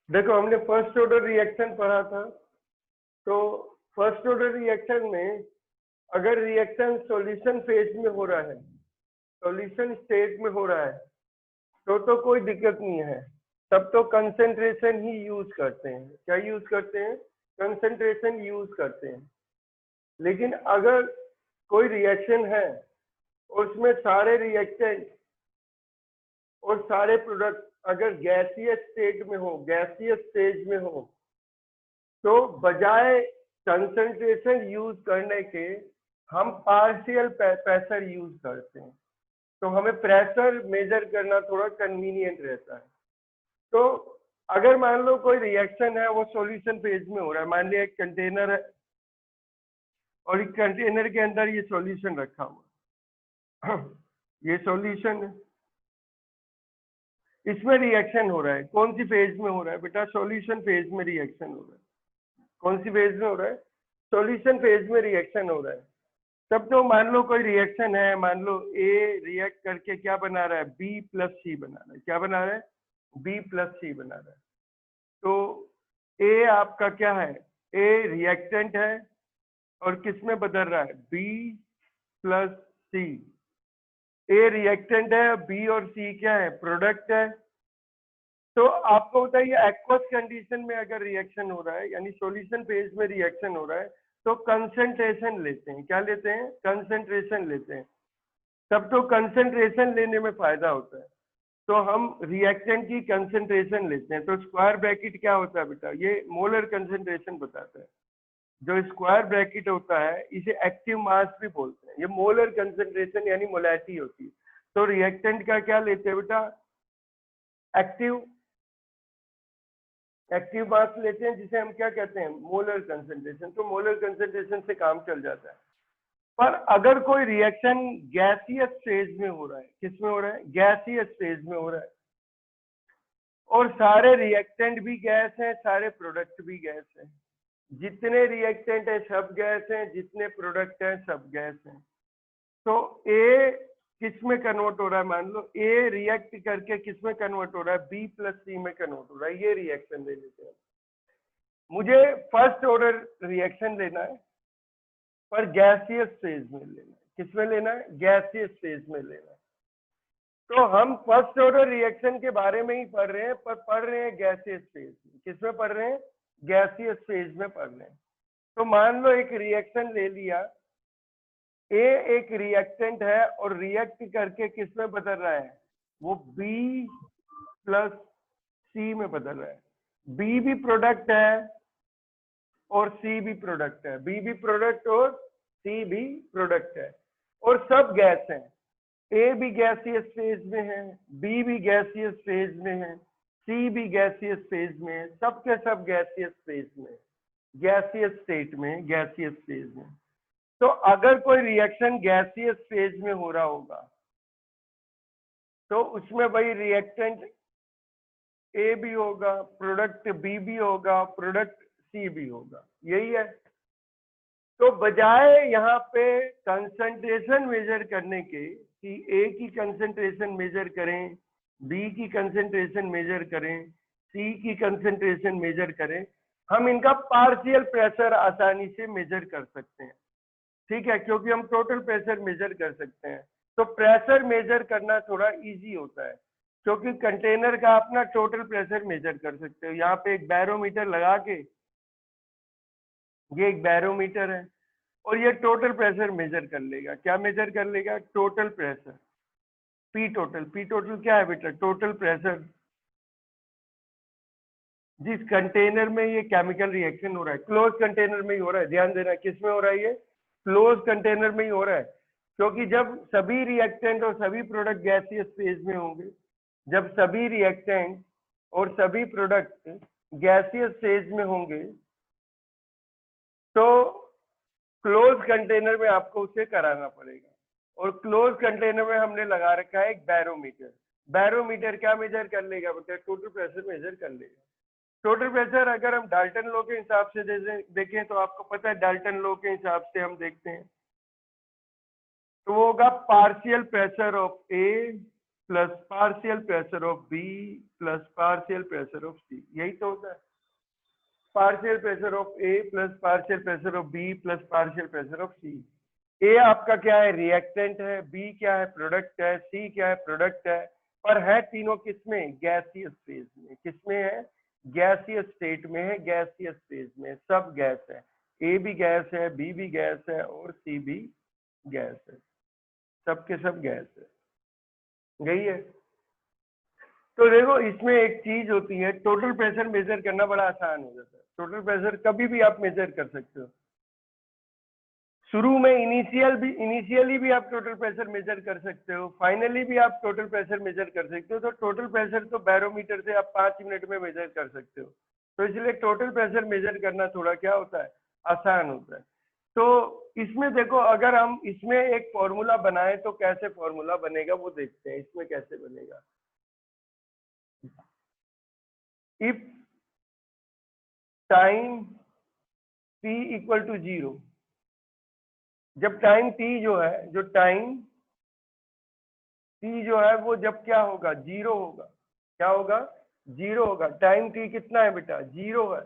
देखो हमने first order reaction पढ़ा था। तो फर्स्ट ऑर्डर रिएक्शन में अगर रिएक्शन सॉल्यूशन फेज में हो रहा है, सॉल्यूशन स्टेट में हो रहा है, तो कोई दिक्कत नहीं है, तब तो कंसंट्रेशन ही यूज करते हैं। क्या यूज करते हैं? कंसंट्रेशन यूज करते हैं। लेकिन अगर कोई रिएक्शन है और उसमें सारे रिएक्टेंट और सारे प्रोडक्ट अगर गैसीय स्टेट में हो, गैसीय स्टेज में हो, तो बजाय कंसंट्रेशन यूज करने के हम पार्शियल प्रेशर यूज करते हैं। तो हमें प्रेशर मेजर करना थोड़ा कन्वीनियंट रहता है। तो अगर मान लो कोई रिएक्शन है वो सॉल्यूशन फेज में हो रहा है, मान लिया एक कंटेनर है और एक कंटेनर के अंदर ये सॉल्यूशन रखा हुआ ये सॉल्यूशन है, इसमें रिएक्शन हो रहा है। कौन सी फेज में हो रहा है बेटा? सॉल्यूशन फेज में रिएक्शन हो रहा है। कौन सी फेज में हो रहा है? सॉल्यूशन फेज में रिएक्शन हो रहा है। तब तो मान लो कोई रिएक्शन है, मान लो ए रिएक्ट करके क्या बना रहा है? बी प्लस सी बना रहा है। क्या बना रहा है? बी प्लस सी बना रहा है। तो ए आपका क्या है? ए रिएक्टेंट है और किस में बदल रहा है? बी प्लस सी। ए रिएक्टेंट है, बी और सी क्या है? प्रोडक्ट है। तो आपको बताइए एक्वस कंडीशन में अगर रिएक्शन हो रहा है, यानी सॉल्यूशन फेज में रिएक्शन हो रहा है, तो कंसंट्रेशन लेते हैं। क्या लेते हैं? कंसंट्रेशन लेते हैं। तब तो कंसंट्रेशन लेने में फायदा होता है, तो हम रिएक्टेंट की कंसंट्रेशन लेते हैं। तो स्क्वायर ब्रैकेट क्या होता है बेटा? ये मोलर कंसंट्रेशन बताता है। जो स्क्वायर ब्रैकेट होता है इसे एक्टिव मास भी बोलते हैं। ये मोलर कंसंट्रेशन यानी मोलैरिटी होती है। तो रिएक्टेंट का क्या लेते हैं बेटा? एक्टिव मास लेते हैं, जिसे हम क्या कहते हैं? Molar concentration. तो मोलर कंसंट्रेशन से काम चल जाता है। पर अगर कोई रिएक्शन गैसीय स्टेज में हो रहा है, किस में हो रहा है? गैसीय स्टेज में हो रहा है, और सारे रिएक्टेंट भी गैस हैं, सारे प्रोडक्ट भी गैस हैं। जितने रिएक्टेंट है सब गैस हैं, जितने प्रोडक्ट हैं सब गैस हैं। तो ए किस में कन्वर्ट हो रहा है? मान लो ए रिएक्ट करके किस में कन्वर्ट हो रहा है? बी प्लस सी में कन्वर्ट हो रहा है। ये रिएक्शन ले लेते हैं। मुझे फर्स्ट ऑर्डर रिएक्शन लेना है, पर गैसीय स्टेज में लेना है। किस में लेना है? गैसीय स्टेज में लेना है। तो हम फर्स्ट ऑर्डर रिएक्शन के बारे में ही पढ़ रहे हैं, पर पढ़ रहे हैं गैसीय स्टेज में। किसमें पढ़ रहे हैं? गैसीय स्टेज में पढ़ रहे हैं। तो मान लो एक रिएक्शन ले लिया, ए एक रिएक्टेंट है और रिएक्ट करके किस में बदल रहा है? वो बी प्लस सी में बदल रहा है। बी भी प्रोडक्ट है और सी भी प्रोडक्ट है। बी भी प्रोडक्ट और सी भी प्रोडक्ट है, और सब गैस हैं। ए भी गैसीय स्टेज में है, बी भी गैसीय स्टेज में है, सी भी गैसीय स्टेज में है, सब के सब गैसीय स्टेज में, गैसीय स्टेट में, गैसीय स्टेज में। तो अगर कोई रिएक्शन गैसीय स्टेज में हो रहा होगा, तो उसमें भाई रिएक्टेंट ए भी होगा, प्रोडक्ट बी भी होगा, प्रोडक्ट सी भी होगा। यही है। तो बजाय यहाँ पे कंसंट्रेशन मेजर करने के कि ए की कंसंट्रेशन मेजर करें, बी की कंसंट्रेशन मेजर करें, सी की कंसंट्रेशन मेजर करें, हम इनका पार्शियल प्रेशर आसानी से मेजर कर सकते हैं। ठीक है, क्योंकि हम टोटल प्रेशर मेजर कर सकते हैं। तो प्रेशर मेजर करना थोड़ा इजी होता है, क्योंकि कंटेनर का अपना टोटल प्रेशर मेजर कर सकते हो। यहाँ पे एक बैरोमीटर लगा के, ये एक बैरोमीटर है, और ये टोटल प्रेशर मेजर कर लेगा। क्या मेजर कर लेगा? Total pressure. P total, P total क्या है बेटा? Total pressure. जिस कंटेनर में ये केमिकल रिएक्शन हो रहा है, क्लोज कंटेनर में ही हो रहा है। ध्यान देना, किस में हो रहा है? ये क्लोज कंटेनर में ही हो रहा है, क्योंकि जब सभी रिएक्टेंट और सभी प्रोडक्ट गैसीय स्टेज में होंगे, जब सभी रिएक्टेंट और सभी प्रोडक्ट गैसीय स्टेज में होंगे, तो क्लोज कंटेनर में आपको उसे कराना पड़ेगा। और क्लोज कंटेनर में हमने लगा रखा है एक बैरोमीटर। बैरोमीटर क्या मेजर कर लेगा बेटा? टोटल प्रेशर मेजर कर लेगा। टोटल प्रेशर अगर हम डाल्टन लॉ के हिसाब से देखें, तो आपको पता है डाल्टन लॉ के हिसाब से हम देखते हैं, तो वो होगा partial pressure of A plus partial pressure of B plus partial pressure of C, यही तो होता है। Partial pressure of A plus partial pressure of B plus partial pressure of C. ए आपका क्या है, रिएक्टेंट है, बी क्या है, प्रोडक्ट है, सी क्या है, प्रोडक्ट है, पर है तीनों किसमें, गैसियस फेज में। किसमें है, गैसियस स्टेट में है, गैसियस फेज में, सब गैस है। ए भी गैस है, बी भी गैस है और सी भी गैस है, सब के सब गैस है, यही है। तो देखो इसमें एक चीज होती है, टोटल प्रेशर मेजर करना बड़ा आसान हो जाता है। टोटल प्रेशर कभी भी आप मेजर कर सकते हो, शुरू में इनिशियली भी आप टोटल प्रेशर मेजर कर सकते हो, फाइनली भी आप टोटल प्रेशर मेजर कर सकते हो। तो टोटल प्रेशर तो बैरोमीटर से आप 5 मिनट में मेजर कर सकते हो, तो इसलिए टोटल प्रेशर मेजर करना थोड़ा क्या होता है, आसान होता है। तो इसमें देखो, अगर हम इसमें एक फॉर्मूला बनाए तो कैसे फॉर्मूला बनेगा वो देखते हैं। इसमें कैसे बनेगा, if time t equal to 0, जब टाइम t जो है, जो टाइम t जो है वो जब क्या होगा, 0 होगा। क्या होगा, 0 होगा। टाइम t कितना है बेटा, 0 है।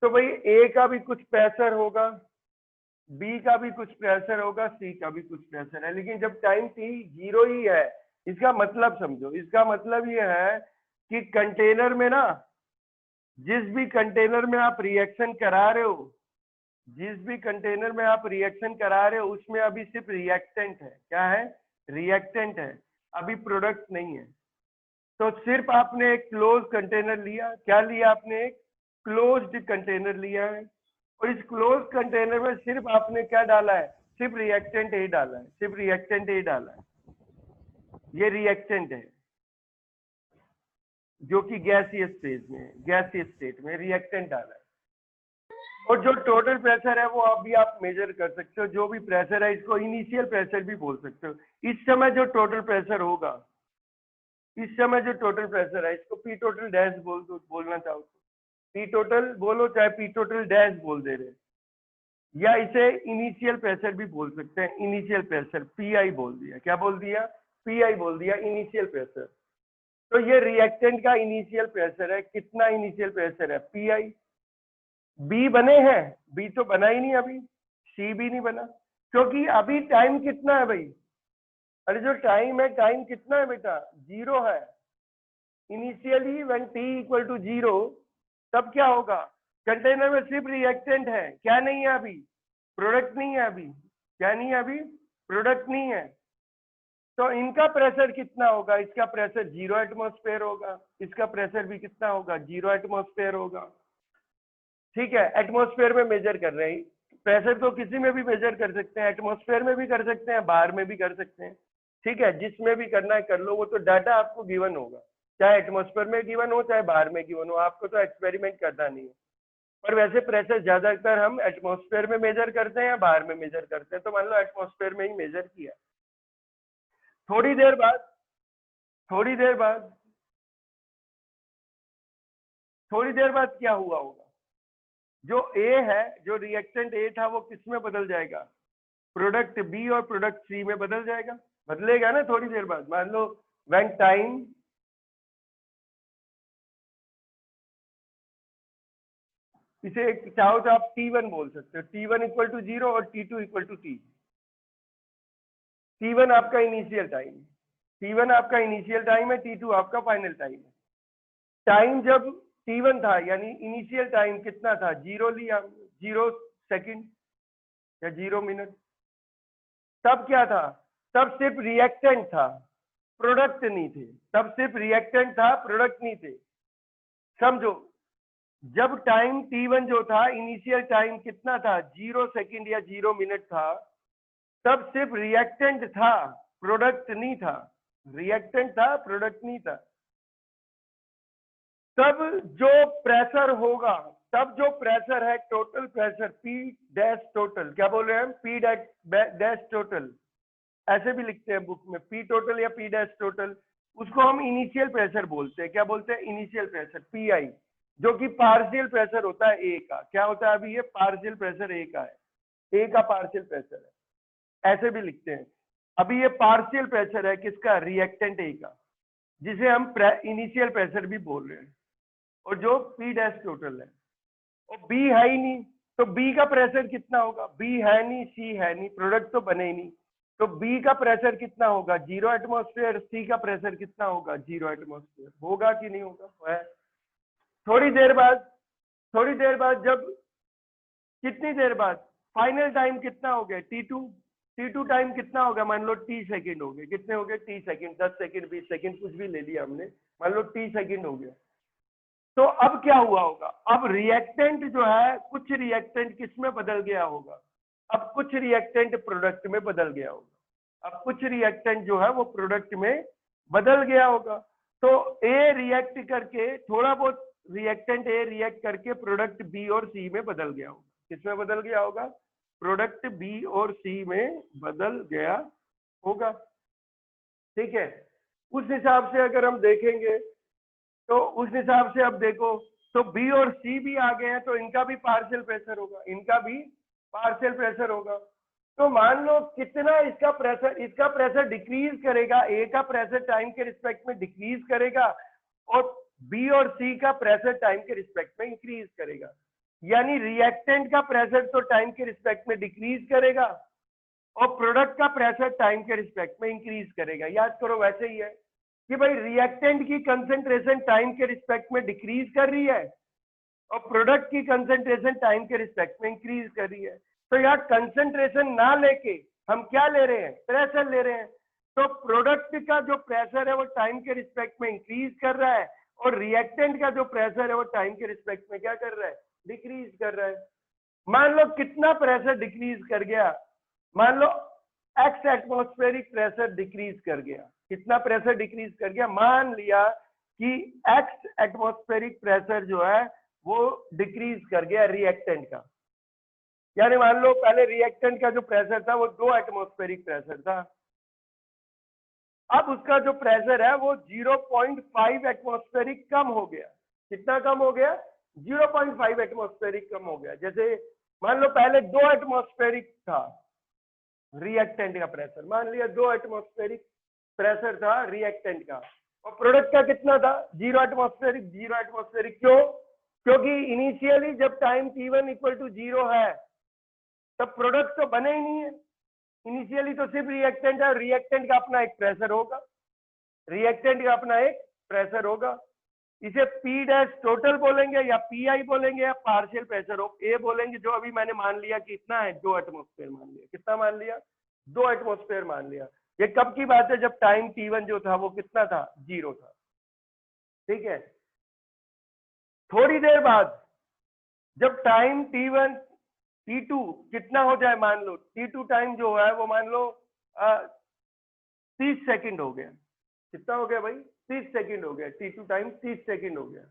तो भाई a का भी कुछ प्रेशर होगा, b का भी कुछ प्रेशर होगा, c का भी कुछ प्रेशर है। लेकिन जब टाइम t 0 ही है, इसका मतलब समझो, इसका मतलब ये है कि कंटेनर में ना, जिस भी कंटेनर में आप रिएक्शन करा रहे हो, जिस भी कंटेनर में आप रिएक्शन करा रहे हो, उसमें अभी सिर्फ रिएक्टेंट है। क्या है, रिएक्टेंट है, अभी प्रोडक्ट नहीं है। तो सिर्फ आपने एक क्लोज कंटेनर लिया, क्या लिया आपने, एक क्लोज्ड कंटेनर लिया है, और इस क्लोज कंटेनर में सिर्फ आपने क्या डाला है, सिर्फ रिएक्टेंट ए डाला है, सिर्फ रिएक्टेंट ए डाला है। ये रिएक्टेंट है जो कि गैसियस फेज में, गैसियस स्टेट में रिएक्टेंट डाला है। और जो टोटल प्रेशर है वो अभी आप मेजर कर सकते हो, जो भी प्रेशर है, इसको इनिशियल प्रेशर भी बोल सकते हो। इस समय जो टोटल प्रेशर होगा, इस समय जो टोटल प्रेशर है, इसको पी टोटल डैश बोल दो, बोलना चाहो तो पी टोटल बोलो, चाहे पी टोटल डैश बोल दे रहे, या इसे इनिशियल प्रेशर भी बोल सकते हैं। इनिशियल प्रेशर पी आई बोल दिया, क्या बोल दिया, पी आई बोल दिया, इनिशियल प्रेशर। तो ये रिएक्टेंट का इनिशियल प्रेशर है। कितना इनिशियल प्रेशर है, पी आई। बी बने हैं, बी तो बना ही नहीं अभी, सी भी नहीं बना, क्योंकि अभी टाइम कितना है भाई, अरे जो टाइम है, टाइम कितना है बेटा, 0 है। Initially when t equal to 0, तब क्या होगा, कंटेनर में सिर्फ रिएक्टेंट है, क्या नहीं है अभी, प्रोडक्ट नहीं है अभी। क्या नहीं है अभी, प्रोडक्ट नहीं है। तो इनका प्रेशर कितना होगा, इसका प्रेशर 0 एटमॉस्फेयर होगा, इसका प्रेशर भी कितना होगा, 0 एटमॉस्फेयर होगा। ठीक है, एटमॉस्फेयर में मेजर कर रहे हैं। प्रेशर तो किसी में भी मेजर कर सकते हैं, एटमॉस्फेयर में भी कर सकते हैं, बाहर में भी कर सकते हैं। ठीक है, जिसमें भी करना है कर लो, वो तो डाटा आपको गिवन होगा, चाहे एटमॉस्फेयर में गिवन हो चाहे बाहर में गिवन हो, आपको तो एक्सपेरिमेंट करना नहीं है। पर वैसे प्रेशर ज्यादातर हम एटमॉस्फेयर में मेजर करते हैं या बाहर में मेजर करते हैं, तो मान लो एटमॉस्फेयर में ही मेजर किया। थोड़ी देर बाद थोड़ी देर बाद थोड़ी देर बाद क्या हुआ होगा, जो ए है, जो रिएक्टेंट ए था, वो किस में बदल जाएगा, प्रोडक्ट बी और प्रोडक्ट सी में बदल जाएगा। बदलेगा ना थोड़ी देर बाद। मान लो व्हेन टाइम, इसे चाहो तो आप T1 बोल सकते हो, T1 इक्वल टू 0 और T2 equal to T। T1 आपका इनिशियल टाइम, T1 आपका इनिशियल टाइम है, T2 आपका फाइनल टाइम है। टाइम जब T1 था, यानी इनिशियल टाइम कितना था, 0 लिया, 0 सेकंड या 0 मिनट। तब क्या था, तब सिर्फ रिएक्टेंट था, प्रोडक्ट नहीं थे। तब सिर्फ रिएक्टेंट था, प्रोडक्ट नहीं थे। समझो, जब टाइम T1 जो था, इनिशियल टाइम कितना था, 0 सेकंड या 0 मिनट था, तब सिर्फ रिएक्टेंट था, प्रोडक्ट नहीं था। रिएक्टेंट था, प्रोडक्ट नहीं था। तब जो प्रेशर होगा, तब जो प्रेशर है, total pressure P dash total, क्या बोल रहे हैं हम, P डैश टोटल, ऐसे भी लिखते हैं बुक में, P टोटल या P डैश टोटल, उसको हम इनिशियल प्रेशर बोलते हैं। क्या बोलते हैं, इनिशियल प्रेशर, PI, जो कि पार्शियल प्रेशर होता है ए का। क्या होता है, अभी ये पार्शियल प्रेशर ए का है, ए का पार्शियल प्रेशर है, ऐसे भी लिखते हैं। अभी ये पार्शियल प्रेशर है किसका, रिएक्टेंट ए का, जिसे हम इनिशियल प्रेशर भी बोल रहे हैं, और जो P डैश टोटल है, और B है ही नहीं, तो B का प्रेशर कितना होगा, B है नहीं, C है नहीं, प्रोडक्ट तो बने ही नहीं, तो B का प्रेशर कितना होगा, 0 एटमॉस्फेयर, C का प्रेशर कितना होगा, 0 एटमॉस्फेयर, होगा कि नहीं होगा, है। थोड़ी देर बाद जब, कितनी देर बाद, फाइनल टाइम कितना हो गया, T2 टाइम कितना होगा, मान लो T सेकंड हो गए, कितने हो गए, T सेकंड, 10 सेकंड, 20 सेकंड, कुछ भी ले लिया हमने, मान लो T सेकंड हो गया। तो अब क्या हुआ होगा, अब रिएक्टेंट जो है, कुछ रिएक्टेंट किस में बदल गया होगा, अब कुछ रिएक्टेंट प्रोडक्ट में बदल गया होगा, अब कुछ रिएक्टेंट जो है वो प्रोडक्ट में बदल गया होगा। तो ए रिएक्ट करके, थोड़ा बहुत रिएक्टेंट ए रिएक्ट करके प्रोडक्ट बी और सी में बदल गया होगा, किसमें बदल गया होगा, प्रोडक्ट बी और सी में बदल गया होगा, ठीक है। उस हिसाब से अगर हम देखेंगे, तो उस हिसाब से अब देखो, तो बी और सी भी आ गए हैं, तो इनका भी पार्शियल प्रेशर होगा, इनका भी पार्शियल प्रेशर होगा। तो मान लो कितना इसका प्रेशर डिक्रीज करेगा, ए का प्रेशर टाइम के रिस्पेक्ट में डिक्रीज करेगा, और बी और सी का प्रेशर टाइम के रिस्पेक्ट में इंक्रीज करेगा। यानी रिएक्टेंट का प्रेशर तो टाइम के रिस्पेक्ट में डिक्रीज करेगा, और प्रोडक्ट का प्रेशर टाइम के रिस्पेक्ट में इंक्रीज करेगा। याद करो, वैसे ही है कि भाई रिएक्टेंट की कंसेंट्रेशन टाइम के रिस्पेक्ट में डिक्रीज कर रही है, और प्रोडक्ट की कंसेंट्रेशन टाइम के रिस्पेक्ट में इंक्रीज कर रही है। तो यहाँ कंसेंट्रेशन ना लेके हम क्या ले रहे हैं, प्रेशर ले रहे हैं। तो प्रोडक्ट का जो प्रेशर है वो टाइम के रिस्पेक्ट में इंक्रीज कर रहा है, और रिएक्टेंट का जो प्रेशर है वो टाइम के रिस्पेक्ट में क्या कर रहा है, डिक्रीज कर रहा है। मान लो कितना प्रेशर डिक्रीज कर गया, मान लो एक्स एटमॉस्फेरिक प्रेशर डिक्रीज कर गया, कितना प्रेशर डिक्रीज कर गया, मान लिया कि एक्स एटमॉस्फेरिक प्रेशर जो है वो डिक्रीज कर गया रिएक्टेंट का। यानी मान लो पहले रिएक्टेंट का जो प्रेशर था वो 2 एटमॉस्फेरिक प्रेशर था, अब उसका जो प्रेशर है वो 0.5 एटमॉस्फेरिक कम हो गया। कितना कम हो गया, 0.5 एटमॉस्फेरिक कम हो गया। जैसे मान लो पहले 2 एटमॉस्फेरिक था रिएक्टेंट का प्रेशर, मान लिया 2 एटमॉस्फेरिक प्रेशर था रिएक्टेंट का, और प्रोडक्ट का कितना था, 0 एटमॉस्फेरिक। क्यों, क्योंकि इनिशियली जब टाइम T1 इक्वल टू 0 है तब प्रोडक्ट तो बने ही नहीं है, इनिशियली तो सिर्फ रिएक्टेंट है, रिएक्टेंट का अपना एक प्रेशर होगा, रिएक्टेंट का अपना एक प्रेशर होगा। इसे P डैश टोटल बोलेंगे, या PI बोलेंगे, या पार्शियल प्रेशर ऑफ ए बोलेंगे, जो अभी मैंने मान लिया कि इतना है, 2 एटमॉस्फेयर मान लिया। कितना मान लिया, 2 एटमॉस्फेयर मान लिया। ये कब की बात है, जब टाइम T1 जो था वो कितना था, 0 था, ठीक है। थोड़ी देर बाद जब टाइम T2 कितना हो जाए, मान लो T2 टाइम जो है वो मान लो 30 सेकंड हो गया। कितना हो गया भाई, 30 सेकंड हो गया, T2 टाइम 30 सेकंड हो गया।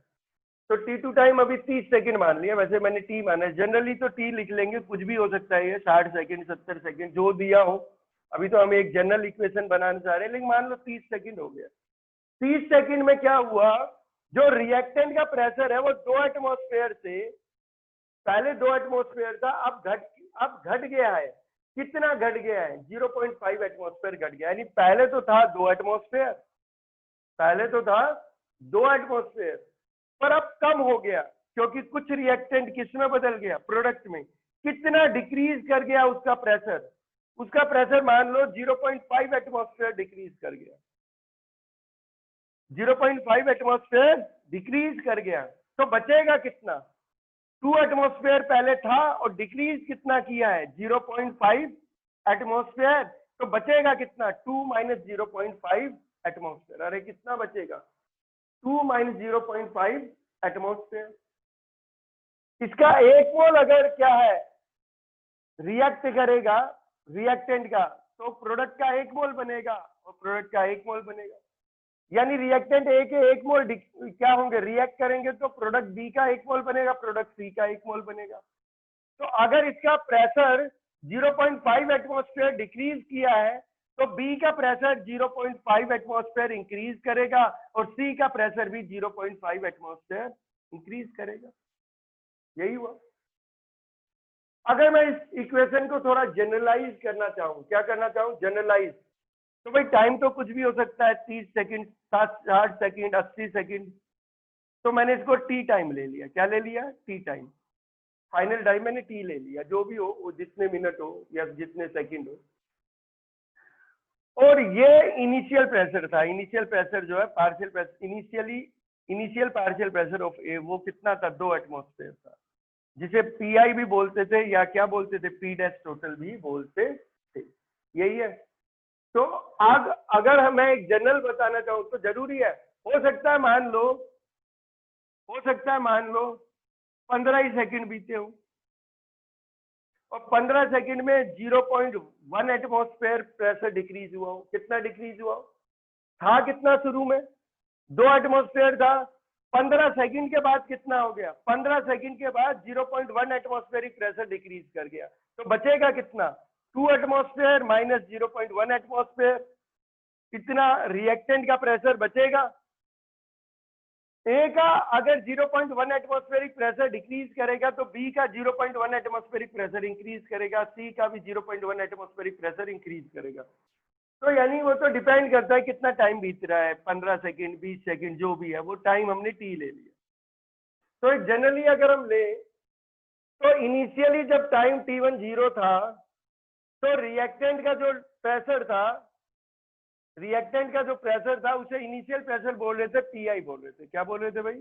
तो T2 टाइम अभी 30 सेकंड मान लिया, वैसे मैंने T माना, जनरली तो T लिख लेंगे, कुछ भी हो सकता है, ये 60 सेकंड 70 सेकंड जो दिया हो। अभी तो हम एक जनरल इक्वेशन बनाने जा रहे हैं, लेकिन मान लो 30 सेकंड हो गया। 30 सेकंड में क्या हुआ, जो रिएक्टेंट का प्रेशर है वो 2 एटमॉस्फेयर से, पहले 2 एटमॉस्फेयर था, अब घट गया है। कितना घट गया है, 0.5 एटमॉस्फेयर घट गया। यानी पहले तो था 2 एटमॉस्फेयर, पर अब कम हो गया, क्योंकि कुछ रिएक्टेंट किस में बदल गया, प्रोडक्ट में। कितना डिक्रीज कर गया उसका प्रेशर मान लो 0.5 एटमॉस्फेयर डिक्रीज कर गया, 0.5 एटमॉस्फेयर डिक्रीज कर गया। तो बचेगा कितना, 2 एटमॉस्फेयर पहले था और डिक्रीज कितना किया है, 0.5 एटमॉस्फेयर। तो बचेगा कितना, 2 माइनस 0.5 एटमॉस्फेयर। अरे कितना बचेगा, 2 माइनस 0.5 एटमॉस्फेयर। इसका एक मोल अगर क्या है, रिएक्ट करेगा रिएक्टेंट का, तो प्रोडक्ट का 1 मोल बनेगा, और प्रोडक्ट का 1 मोल बनेगा। यानी रिएक्टेंट ए के 1 मोल क्या होंगे, रिएक्ट करेंगे, तो प्रोडक्ट बी का 1 मोल बनेगा, प्रोडक्ट सी का 1 मोल बनेगा। तो अगर इसका प्रेशर 0.5 एटमॉस्फेयर डिक्रीज किया है, तो बी का प्रेशर 0.5 एटमॉस्फेयर इंक्रीज करेगा, और सी का प्रेशर भी 0.5 एटमॉस्फेयर इंक्रीज करेगा। यही हुआ। अगर मैं इस इक्वेशन को थोड़ा जनरलाइज करना चाहूं, क्या करना चाहूं, जनरलाइज, तो भाई टाइम तो कुछ भी हो सकता है, 30 सेकंड, 60 सेकंड, 80 सेकंड। तो मैंने इसको टी टाइम ले लिया। क्या ले लिया? T time. फाइनल टाइम मैंने टी ले लिया, जो भी हो वो जितने मिनट हो या जितने सेकंड हो। और ये इनिशियल प्रेशर था। इनिशियल प्रेशर जो है partial pressure, initial partial pressure of A वो कितना था? 2 एटमॉस्फेयर था, जिसे पीआई भी बोलते थे या क्या बोलते थे, पी डैश टोटल भी बोलते थे। यही है। तो अब अगर मैं एक जनरल बताना चाहूं तो जरूरी है, हो सकता है मान लो 15 ही सेकंड बीते हो और 15 सेकंड में 0.1 एटमॉस्फेयर प्रेशर डिक्रीज हुआ हो। कितना डिक्रीज हुआ हो? था कितना शुरू में? 2 एटमॉस्फेयर था। 15 सेकंड के बाद कितना हो गया? 15 सेकंड के बाद 0.1 एटमॉस्फेरिक प्रेशर डिक्रीज कर गया। तो बचेगा कितना? 2 एटमॉस्फेयर माइनस 0.1 एटमॉस्फेयर। कितना रिएक्टेंट का प्रेशर बचेगा? ए का अगर 0.1 एटमॉस्फेरिक प्रेशर डिक्रीज करेगा तो बी का 0.1 एटमॉस्फेरिक प्रेशर इंक्रीज करेगा, सी का भी 0.1 एटमॉस्फेरिक प्रेशर इंक्रीज करेगा। तो यानी वो तो डिपेंड करता है कितना टाइम बीत रहा है, 15 सेकंड, 20 सेकंड, जो भी है वो टाइम हमने टी ले लिया। तो जनरली अगर हम ले तो इनिशियली जब टाइम t1 0 था तो रिएक्टेंट का जो प्रेशर था उसे इनिशियल प्रेशर बोल रहे थे, पीआई बोल रहे थे। क्या बोल रहे थे भाई?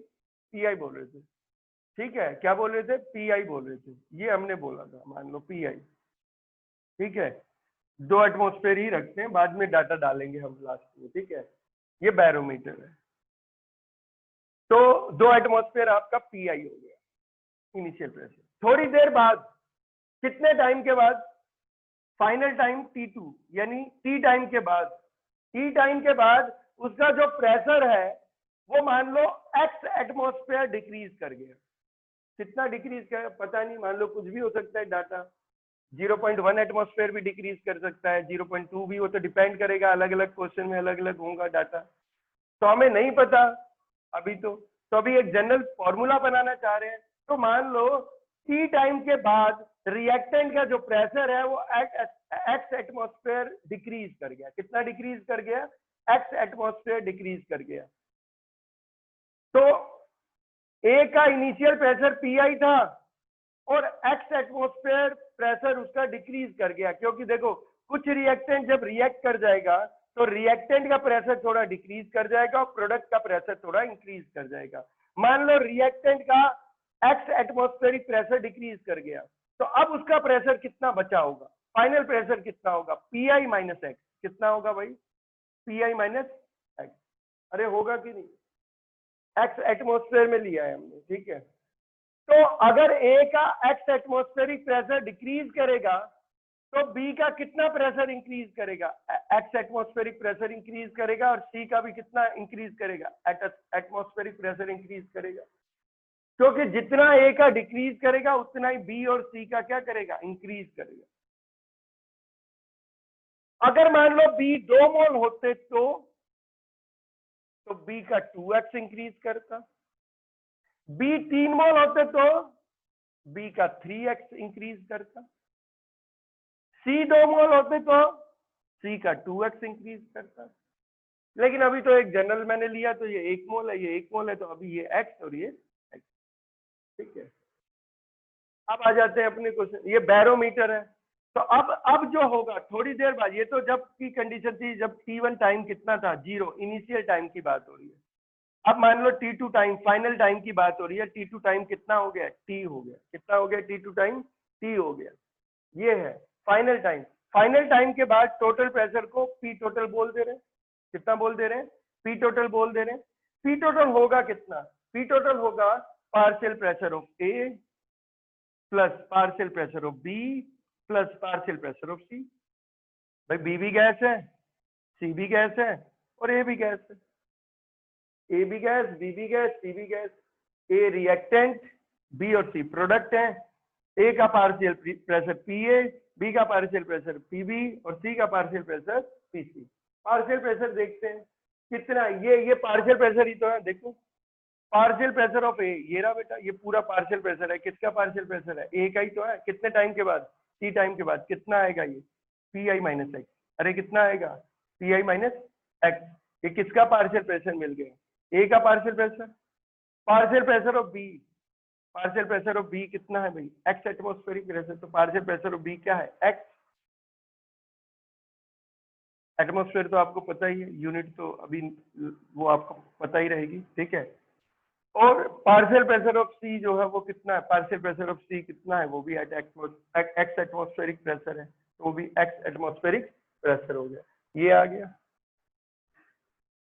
पीआई बोल रहे थे। ठीक है, क्या बोल रहे थे? पीआई बोल रहे थे। ये हमने बोला था, मान लो पीआई। ठीक है, 2 एटमॉस्फेयर ही रखते हैं, बाद में डाटा डालेंगे हम लास्ट में। ठीक है, ये बैरोमीटर है। तो 2 एटमॉस्फेयर आपका पीआई हो गया इनिशियल प्रेशर। थोड़ी देर बाद, कितने टाइम के बाद? फाइनल टाइम T2, यानी टी टाइम के बाद उसका जो प्रेशर है वो मान लो x एटमॉस्फेयर डिक्रीज कर गया। कितना डिक्रीज कर? पता नहीं, मान लो कुछ भी हो सकता है डाटा। 0.1 एटमॉस्फेयर भी डिक्रीज कर सकता है, 0.2 भी, वो तो डिपेंड करेगा, अलग अलग क्वेश्चन में अलग अलग होगा डाटा। तो हमें नहीं पता अभी। तो अभी एक जनरल फॉर्मूला बनाना चाह रहे हैं। तो मान लो टी टाइम के बाद रिएक्टेंट का जो प्रेशर है वो एक्स एटमॉस्फेयर डिक्रीज कर गया। कितना डिक्रीज कर गया? एक्स एटमॉस्फेयर डिक्रीज कर गया। तो ए का इनिशियल प्रेशर पीआई था और एक्स एटमॉस्फेयर प्रेशर उसका डिक्रीज कर गया, क्योंकि देखो कुछ रिएक्टेंट जब रिएक्ट कर जाएगा तो रिएक्टेंट का प्रेशर थोड़ा डिक्रीज कर जाएगा और प्रोडक्ट का प्रेशर थोड़ा इंक्रीज कर जाएगा। मान लो रिएक्टेंट का एक्स एटमॉस्फेरिक प्रेशर डिक्रीज कर गया, तो अब उसका प्रेशर कितना बचा होगा? फाइनल प्रेशर कितना होगा? Pi minus x. कितना होगा भाई? Pi minus x. अरे होगा कि नहीं? एक्स एटमॉस्फेयर में लिया है हमने। ठीक है, तो अगर ए का एक्स एटमॉस्फेरिक प्रेशर डिक्रीज करेगा तो बी का कितना प्रेशर इंक्रीज करेगा? एक्स एटमॉस्फेरिक प्रेशर इंक्रीज करेगा और सी का भी कितना इंक्रीज करेगा? एटमॉस्फेरिक प्रेशर इंक्रीज करेगा, क्योंकि जितना ए का डिक्रीज करेगा उतना ही बी और सी का क्या करेगा? इंक्रीज करेगा। अगर मान लो बी 2 मोल होते तो बी का 2x इंक्रीज करता। बी 3 मोल होते तो बी का 3x इंक्रीज करता। सी 2 मोल होते तो सी का 2x इंक्रीज करता। लेकिन अभी तो एक जनरल मैंने लिया, तो ये 1 मोल है, ये 1 मोल है, तो अभी ये x और ये x। ठीक है, अब आ जाते हैं अपने क्वेश्चन। ये बैरोमीटर है। तो अब जो होगा थोड़ी देर बाद, ये तो जब की कंडीशन थी जब t1 टाइम कितना था? 0, इनिशियल टाइम की बात हो रही है। अब मान लो t2 टाइम, फाइनल टाइम की बात हो रही है। t2 टाइम कितना हो गया? t हो गया। कितना हो गया? t2 टाइम t हो गया। ये है फाइनल टाइम। फाइनल टाइम के बाद टोटल प्रेशर को पी टोटल बोल दे रहे हैं। कितना बोल दे रहे हैं? पी टोटल बोल दे रहे हैं। पी टोटल होगा कितना? पी टोटल होगा partial pressure of A plus partial pressure of B plus partial pressure of C. भाई बी भी गैस है, सी भी गैस है और ए भी गैस है। ए भी गैस, बी भी गैस, सी भी गैस। ए रिएक्टेंट, बी और सी प्रोडक्ट है। ए का पार्शियल प्रेशर पीए, बी का पार्शियल प्रेशर पीबी और सी का partial pressure PC. Partial pressure देखते हैं कितना। ये पार्शियल प्रेशर ही तो है। देखो पार्शियल प्रेशर ऑफ ए, ये रहा बेटा, ये पूरा पार्शियल प्रेशर है। किसका पार्शियल प्रेशर है? ए का ही तो है। कितने टाइम के बाद? टी टाइम के बाद कितना आएगा? ये पी आई माइनस एक्स। अरे कितना आएगा? P I minus X. ये किसका पार्शियल प्रेशर मिल गया? ए का partial pressure, partial pressure of B, partial pressure of B कितना है भाई? X atmospheric pressure. तो पार्शियल प्रेशर ऑफ बी क्या है? एक्स। एटमॉस्फेयर तो आपको पता ही है, यूनिट तो अभी वो आपको पता ही रहेगी, ठीक है। और पार्शियल प्रेशर ऑफ सी जो है वो कितना है? पार्शियल प्रेशर ऑफ सी कितना है? वो भी एक्स एटमॉस्फेरिक प्रेशर है, तो वो भी एक्स एटमॉस्फेरिक प्रेशर हो गया। ये आ गया।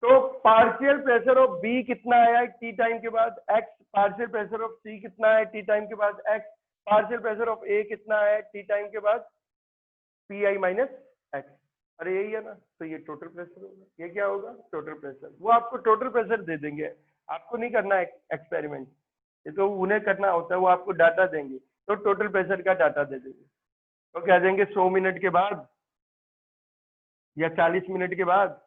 तो पार्शियल प्रेशर ऑफ बी कितना आया टी टाइम के बाद? एक्स। पार्शियल प्रेशर ऑफ सी कितना है टी टाइम के बाद? X. Partial pressure of A कितना है टी टाइम के बाद? P I minus x. अरे यही है ना, तो ये टोटल प्रेशर होगा। ये क्या होगा? Total pressure. वो आपको टोटल प्रेशर दे देंगे, आपको नहीं करना एक्सपेरिमेंट, ये तो उन्हें करना होता है। वो आपको डाटा देंगे, तो टोटल प्रेशर का डाटा दे देंगे। तो कह देंगे 100 मिनट के बाद या 40 मिनट के बाद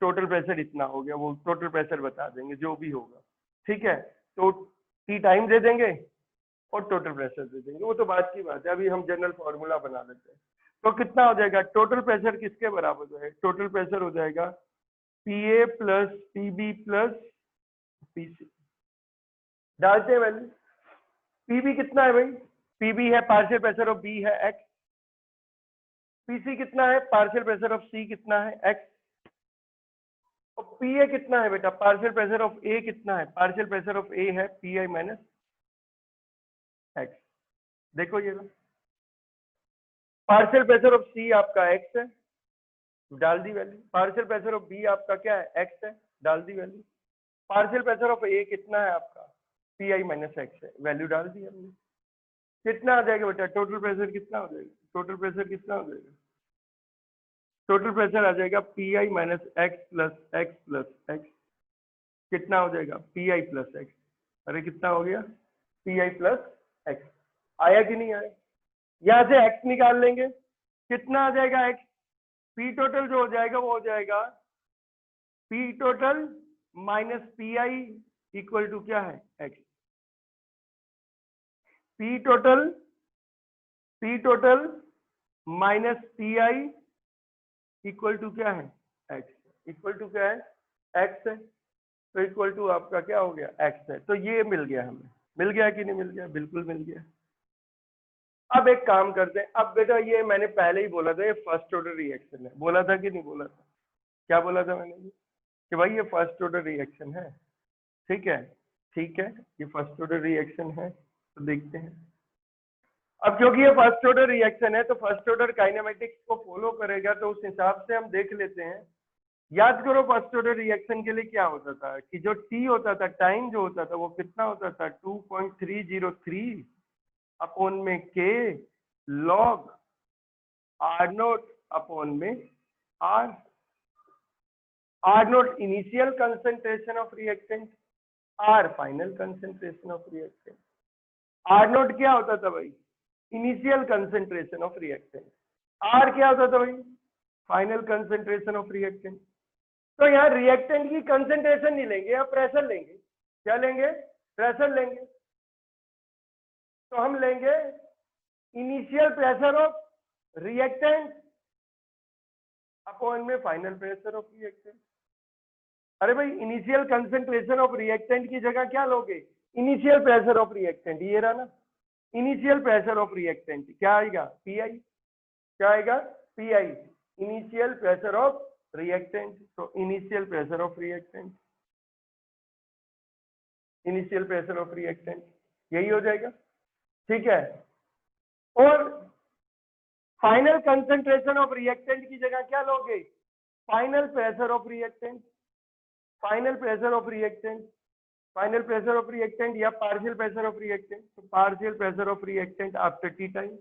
टोटल प्रेशर इतना हो गया, वो टोटल प्रेशर बता देंगे जो भी होगा, ठीक है। तो टी टाइम दे देंगे और टोटल प्रेशर दे देंगे, वो तो बात की बात है। अभी हम जनरल फॉर्मूला बना लेते हैं। तो कितना हो जाएगा? टोटल प्रेशर किसके बराबर हो जाएगा? टोटल प्रेशर हो जाएगा P A plus P B plus P C. डालते हैं वैल्यू। पी बी कितना है भाई? पी बी है पार्शियल प्रेशर ऑफ बी है एक्स। पी सी कितना है? पार्शियल प्रेशर ऑफ सी कितना है? एक्स। और पी ए कितना है बेटा? पार्शियल प्रेशर ऑफ ए कितना है? पार्शियल प्रेशर ऑफ ए है पी आई माइनस एक्स। देखो ये लो, पार्शियल प्रेशर ऑफ सी आपका एक्स है, डाल दी value. Partial pressure of B आपका क्या है? एक्स है, डाल दी value. Partial pressure of A कितना है आपका? पी आई माइनस एक्स है, वैल्यू डाल दी हमने। कितना आ जाएगा बेटा? टोटल प्रेशर कितना हो जाएगा? टोटल प्रेशर कितना हो जाएगा? टोटल प्रेशर आ जाएगा P I minus x plus x plus x. कितना हो जाएगा? पी आई प्लस एक्स। अरे कितना हो गया? P I plus x. आया कि नहीं आया? यहां से एक्स निकाल लेंगे, कितना आ जाएगा? एक्स। पी टोटल जो हो जाएगा वो हो जाएगा P total minus P I equal to क्या है? X. P total minus P I equal to क्या है? एक्स। इक्वल टू क्या है? एक्स है, तो इक्वल टू आपका क्या हो गया? एक्स है। तो ये मिल गया हमें। मिल गया कि नहीं मिल गया? बिल्कुल मिल गया। अब एक काम करते हैं। अब बेटा ये मैंने पहले ही बोला था, ये फर्स्ट ऑर्डर रिएक्शन है, बोला था कि नहीं बोला था? क्या बोला था मैंने कि भाई ये फर्स्ट ऑर्डर रिएक्शन है, ठीक है। ठीक है, ये फर्स्ट ऑर्डर रिएक्शन है, तो देखते हैं। अब क्योंकि ये फर्स्ट ऑर्डर रिएक्शन है, तो फर्स्ट ऑर्डर काइनेमेटिक्स को फॉलो करेगा, तो उस हिसाब से हम देख लेते हैं। याद करो फर्स्ट ऑर्डर रिएक्शन के लिए क्या होता था कि जो टी होता था, टाइम जो होता था, वो कितना होता था? 2.303 अपॉन में के लॉग आर नोट अपॉन में R. R nought initial concentration of reactant, R final concentration of reactant. R nought क्या होता था भाई? Initial concentration of reactant. R क्या होता था भाई? Final concentration of reactant. तो यहाँ रिएक्टेंट की कंसंट्रेशन नहीं लेंगे, या प्रेशर लेंगे। क्या लेंगे? प्रेशर लेंगे। तो हम लेंगे initial pressure of reactant upon में फाइनल प्रेशर ऑफ रिएक्टेंट। अरे भाई इनिशियल कंसंट्रेशन ऑफ रिएक्टेंट की जगह क्या लोगे? Initial pressure of reactant. ये रहा ना, इनिशियल प्रेशर ऑफ रिएक्टेंट क्या आएगा? P I. क्या आएगा? P I, initial pressure of reactant. तो initial pressure of reactant, initial pressure of reactant यही हो जाएगा, ठीक है। और फाइनल कंसंट्रेशन ऑफ रिएक्टेंट की जगह क्या लोगे? Final pressure of reactant. Final pressure of reactant, final pressure of reactant या पार्शियल प्रेशर ऑफ रिएक्टेंट। तो partial pressure of reactant after T time,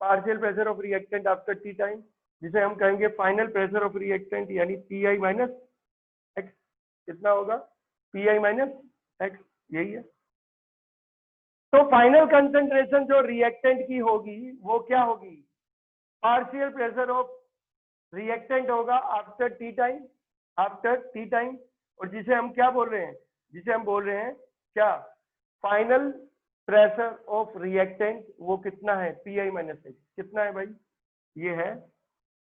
partial pressure of reactant after T time, जिसे हम कहेंगे final pressure of reactant, यानी P I minus x. कितना होगा? P I minus x, यही है। तो फाइनल कंसंट्रेशन जो रिएक्टेंट की होगी वो क्या होगी? पार्शियल प्रेशर ऑफ रिएक्टेंट होगा after T time, after T time. और जिसे हम क्या बोल रहे हैं? जिसे हम बोल रहे हैं क्या? Final pressure of reactant. वो कितना है? P I minus x. कितना है भाई? ये है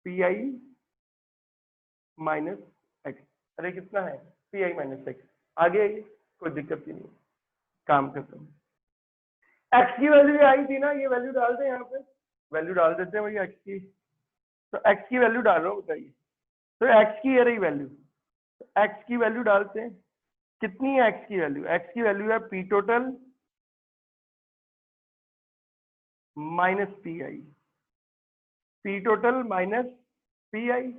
पी आई माइनस एक्स। अरे कितना है, पी आई माइनस एक्स। आगे कोई दिक्कत ही नहीं, काम खत्म। एक्स की वैल्यू आई थी ना, ये वैल्यू डाल दें, यहाँ पे वैल्यू डाल देते हैं भैया एक्स की। तो एक्स की वैल्यू डाल रहा हूँ, बताइए। तो एक्स की ये रही वैल्यू, एक्स की वैल्यू डालते हैं। कितनी है एक्स की वैल्यू? एक्स की वैल्यू है P total minus P I, P total minus P I.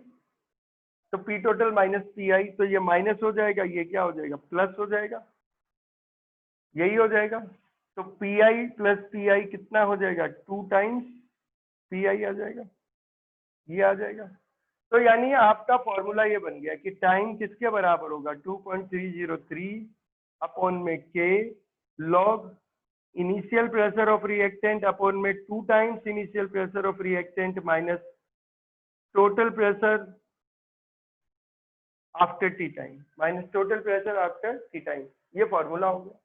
तो P total minus P I, तो ये माइनस हो जाएगा, ये क्या हो जाएगा, प्लस हो जाएगा, यही हो जाएगा। तो P I plus P I कितना हो जाएगा, 2 टाइम्स पी आई आ जाएगा, ये आ जाएगा। तो यानी आपका फॉर्मूला ये बन गया कि टाइम किसके बराबर होगा, 2.303 अपॉन में के log initial pressure of reactant upon में 2 times initial pressure of reactant minus total pressure after T time, minus total pressure after T time. ये फॉर्मूला हो गया।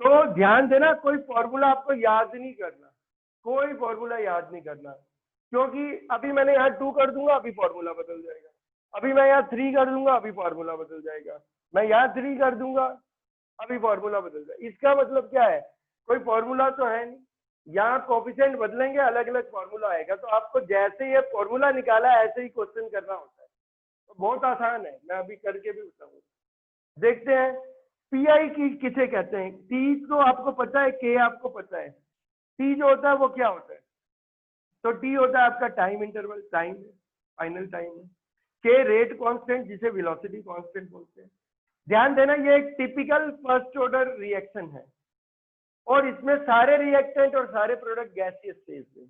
तो ध्यान देना, कोई फॉर्मूला आपको याद नहीं करना, कोई फॉर्मूला याद नहीं करना, क्योंकि अभी मैंने यहाँ 2 कर दूंगा, अभी फॉर्मूला बदल जाएगा। अभी मैं यहाँ 3 कर दूंगा, अभी फॉर्मूला बदल जाएगा। मैं यहाँ 3 कर दूंगा, अभी फॉर्मूला बदल जाएगा। इसका मतलब क्या है, कोई फॉर्मूला तो है नहीं, यहाँ कोफिशिएंट बदलेंगे, अलग अलग फॉर्मूला आएगा। तो आपको जैसे ये फॉर्मूला निकाला ऐसे ही क्वेश्चन करना होता है। तो बहुत आसान है, मैं अभी करके भी बताऊंगा। देखते हैं पी आई की किसे कहते हैं। टी तो आपको पता है, के आपको पता है। टी जो होता है वो क्या होता है, तो टी होता है आपका टाइम इंटरवल, टाइम है, फाइनल टाइम है। के रेट कांस्टेंट, जिसे वेलोसिटी कांस्टेंट बोलते हैं। ध्यान देना, ये एक टिपिकल फर्स्ट ऑर्डर रिएक्शन है, और इसमें सारे रिएक्टेंट और सारे प्रोडक्ट गैसियस फेज में।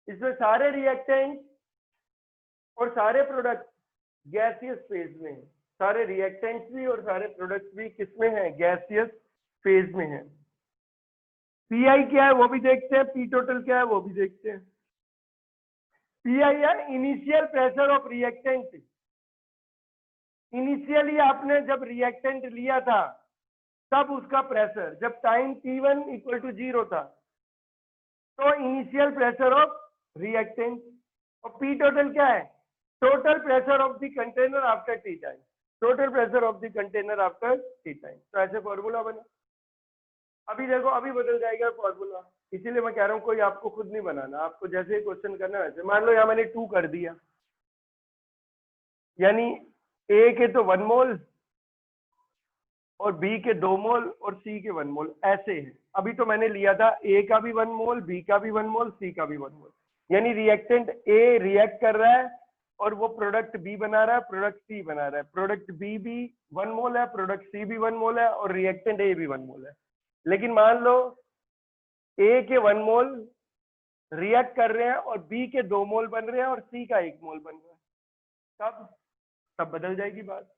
इसमें सारे रिएक्टेंट और सारे प्रोडक्ट गैसियस फेज में है। सारे रिएक्टेंट्स भी और सारे प्रोडक्ट्स भी किसमें हैं, गैसियस फेज में है। पी आई क्या है वो भी देखते हैं, पी टोटल क्या है वो भी देखते हैं। पी आई है initial pressure of reactant. Initially आपने जब रिएक्टेंट लिया था तब उसका प्रेशर, जब टाइम T1 इक्वल टू 0 था, तो इनिशियल प्रेशर ऑफ रिएक्टेंट। और पी टोटल क्या है, total pressure of the container after T time, total pressure of the container after T time. तो ऐसे फॉर्मूला बना। अभी देखो, अभी बदल जाएगा फॉर्मूला, इसीलिए मैं कह रहा हूँ कोई आपको खुद नहीं बनाना, आपको जैसे ही क्वेश्चन करना है वैसे। मान लो यहाँ मैंने 2 कर दिया, यानी ए के तो 1 मोल और बी के 2 मोल और सी के 1 मोल, ऐसे है। अभी तो मैंने लिया था ए का भी 1 मोल, बी का भी 1 मोल, सी का भी 1 मोल। यानी रिएक्टेंट ए रिएक्ट कर रहा है और वो प्रोडक्ट बी बना रहा है, प्रोडक्ट सी बना रहा है। प्रोडक्ट बी भी 1 मोल है, प्रोडक्ट सी भी 1 मोल है, और रिएक्टेंट ए भी 1 मोल है। लेकिन मान लो ए के 1 मोल रिएक्ट कर रहे हैं और बी के 2 मोल बन रहे हैं और सी का 1 मोल बन रहा है, तब बदल जाएगी बात।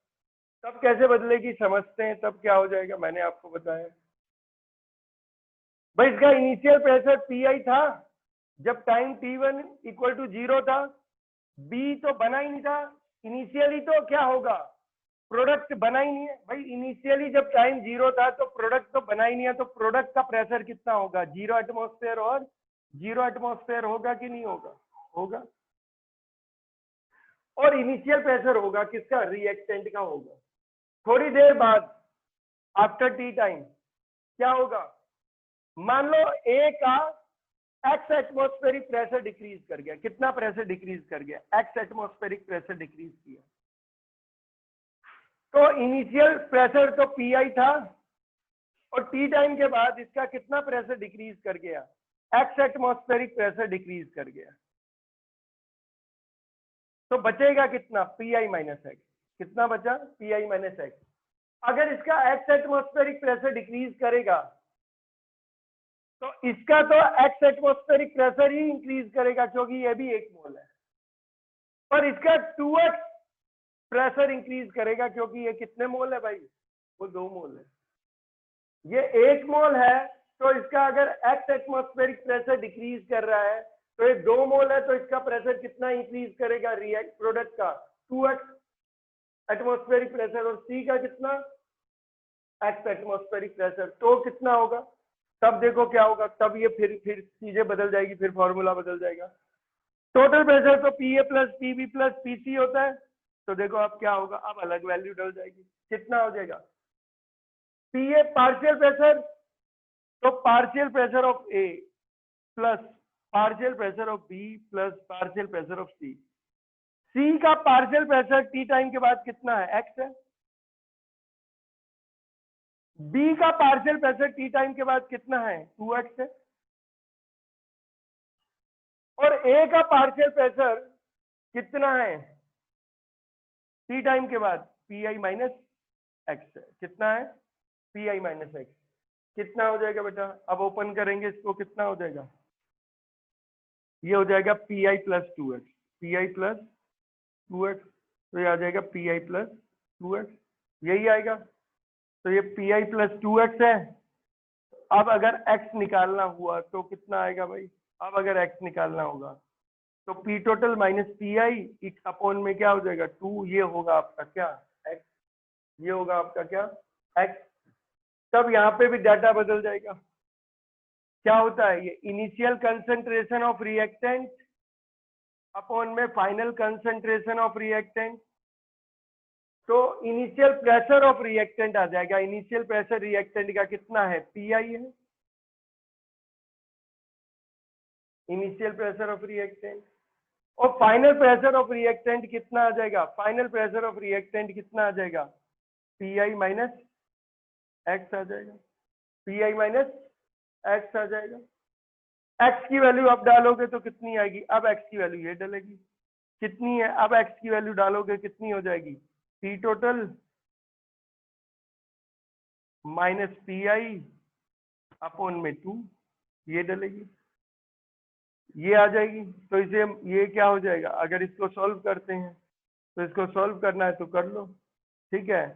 तब कैसे बदलेगी समझते हैं, तब क्या हो जाएगा मैंने आपको बताया। भाई इसका इनिशियल प्रेशर पी आई था जब टाइम T1 इक्वल टू 0 था, बी तो बना ही नहीं था इनिशियली, तो क्या होगा, प्रोडक्ट बना ही नहीं है। भाई इनिशियली जब टाइम 0 था तो प्रोडक्ट तो बना ही नहीं है, तो प्रोडक्ट का प्रेशर कितना होगा, 0 एटमॉस्फेयर, और 0 एटमॉस्फेयर होगा कि नहीं होगा, होगा। और इनिशियल प्रेशर होगा किसका, रिएक्टेंट का होगा। थोड़ी देर बाद आफ्टर टी टाइम क्या होगा, मान लो ए का एक्स एटमॉस्फेरिक प्रेशर डिक्रीज कर गया। कितना प्रेशर डिक्रीज कर गया, एक्स एटमॉस्फेरिक प्रेशर डिक्रीज किया। तो इनिशियल प्रेशर तो पी आई था, और टी टाइम के बाद इसका कितना प्रेशर डिक्रीज कर गया, एक्स एटमॉस्फेरिक प्रेशर डिक्रीज कर गया। तो बचेगा कितना, पी आई माइनस एक्स। कितना बचा, पी आई माइनस एक्स। अगर इसका एक्स एटमॉस्फेरिक प्रेशर डिक्रीज करेगा तो इसका तो एक्स एटमॉस्फेरिक प्रेशर ही इंक्रीज करेगा, क्योंकि ये भी 1 मोल है। और इसका 2x प्रेशर इंक्रीज करेगा, क्योंकि ये कितने मोल है भाई, वो 2 मोल है। ये 1 मोल है, तो इसका अगर एक्स एटमॉस्फेरिक प्रेशर डिक्रीज कर रहा है, तो ये 2 मोल है, तो इसका प्रेशर कितना इंक्रीज करेगा, रिएक्ट प्रोडक्ट का 2x एटमॉस्फेरिक प्रेशर, और सी का कितना, एक्स एटमॉस्फेरिक प्रेशर। तो कितना होगा, तब देखो क्या होगा, तब ये फिर चीजें बदल जाएगी, फिर फॉर्मूला बदल जाएगा। टोटल प्रेशर तो P A plus P B plus P C होता है, तो देखो अब क्या होगा, अब अलग वैल्यू डल जाएगी, कितना हो जाएगा पीए पार्शियल प्रेशर, तो partial pressure of A plus partial pressure of B plus partial pressure of C. C का पार्शियल प्रेशर टी टाइम के बाद कितना है, एक्स है। बी का पार्शियल प्रेशर टी टाइम के बाद कितना है, 2x है। और ए का पार्शियल प्रेशर कितना है टी टाइम के बाद, पी आई माइनस एक्स है। कितना है, पी आई माइनस एक्स। कितना हो जाएगा बेटा, अब ओपन करेंगे इसको, कितना हो जाएगा, ये हो जाएगा P I plus 2x, P I plus 2x, तो ये आ जाएगा पी आई प्लस 2x, यही आएगा। तो ये पी आई प्लस 2x है। अब अगर x निकालना हुआ तो कितना आएगा भाई, अब अगर x निकालना होगा तो P total minus P I upon में क्या हो जाएगा 2, ये होगा आपका क्या x, ये होगा आपका क्या x। तब यहाँ पे भी डाटा बदल जाएगा, क्या होता है, ये initial concentration of reactant upon में फाइनल कंसंट्रेशन ऑफ रिएक्टेंट। तो इनिशियल प्रेशर ऑफ रिएक्टेंट आ जाएगा, इनिशियल प्रेशर रिएक्टेंट का कितना है, पी आई है, इनिशियल प्रेशर ऑफ रिएक्टेंट। और फाइनल प्रेशर ऑफ रिएक्टेंट कितना आ जाएगा, फाइनल प्रेशर ऑफ रिएक्टेंट कितना आ जाएगा, पी आई माइनस एक्स आ जाएगा, पी आई माइनस एक्स आ जाएगा। एक्स की वैल्यू अब डालोगे तो कितनी आएगी, अब एक्स की वैल्यू ये डलेगी, कितनी है, अब एक्स की वैल्यू डालोगे कितनी हो जाएगी, P total minus P I upon में 2, ये डलेगी, ये आ जाएगी। तो इसे ये क्या हो जाएगा, अगर इसको सॉल्व करते हैं तो इसको सॉल्व करना है तो कर लो, ठीक है।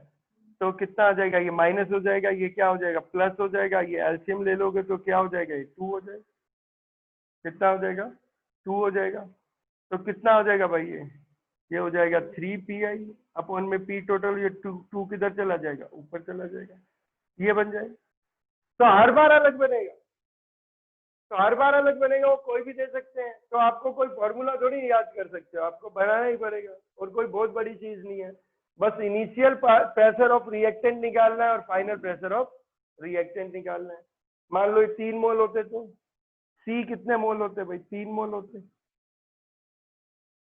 तो कितना आ जाएगा, ये माइनस हो जाएगा, ये क्या हो जाएगा, प्लस हो जाएगा, ये एलसीएम ले लोगे तो क्या हो जाएगा, ये 2 हो जाएगा, कितना हो जाएगा, 2 हो जाएगा। तो कितना हो जाएगा भाई, ये हो जाएगा 3 पी आई अपॉन में पी टोटल, ये 2 किधर चला जाएगा, ऊपर चला जाएगा, ये बन जाएगा। तो हर बार अलग बनेगा, तो हर बार अलग बनेगा, वो कोई भी दे सकते हैं। तो आपको कोई फॉर्मूला थोड़ी याद कर सकते हो, आपको बनाना ही पड़ेगा, और कोई बहुत बड़ी चीज नहीं है। बस इनिशियल प्रेशर ऑफ रिएक्टेंट निकालना है और फाइनल प्रेशर ऑफ रिएक्टेंट निकालना है। मान लो ये 3 मोल होते तो सी कितने मोल होते भाई, 3 मोल होते,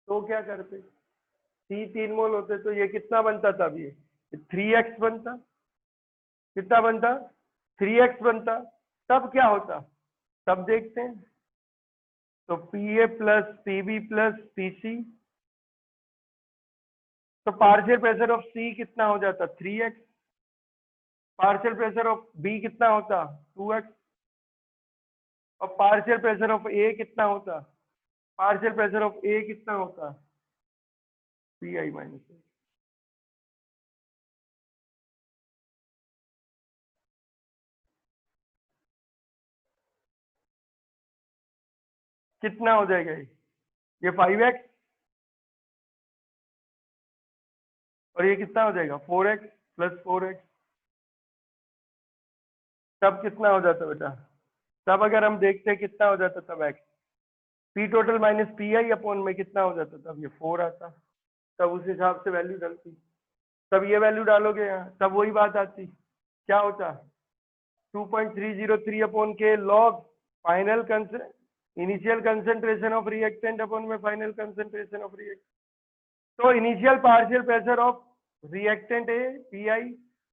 तो क्या करते, सी 3 मोल होते तो ये कितना बनता था, ये 3x बनता, कितना बनता, 3x बनता। तब क्या होता, तब देखते हैं, तो P A plus P B plus P C, तो पार्शियल प्रेशर ऑफ सी कितना हो जाता, 3x, partial pressure of B कितना होता, 2x, और पार्शियल प्रेशर ऑफ ए कितना होता, पार्शियल प्रेशर ऑफ ए कितना होता, पी आई माइनस। कितना हो जाएगा ये 5x, और ये कितना हो जाएगा 4x प्लस 4x। तब कितना हो जाता बेटा, तब अगर हम देखते हैं कितना हो जाता, तब x P total minus P I upon में कितना हो जाता, तब ये 4 आता। तब उस हिसाब से वैल्यू डलती, तब ये वैल्यू डालोगे यहाँ, तब वही बात आती, क्या होता 2.303 अपॉन के log final initial concentration of reactant upon में फाइनल कंसंट्रेशन ऑफ रिएक्टेंट। तो initial partial pressure of reactant A P I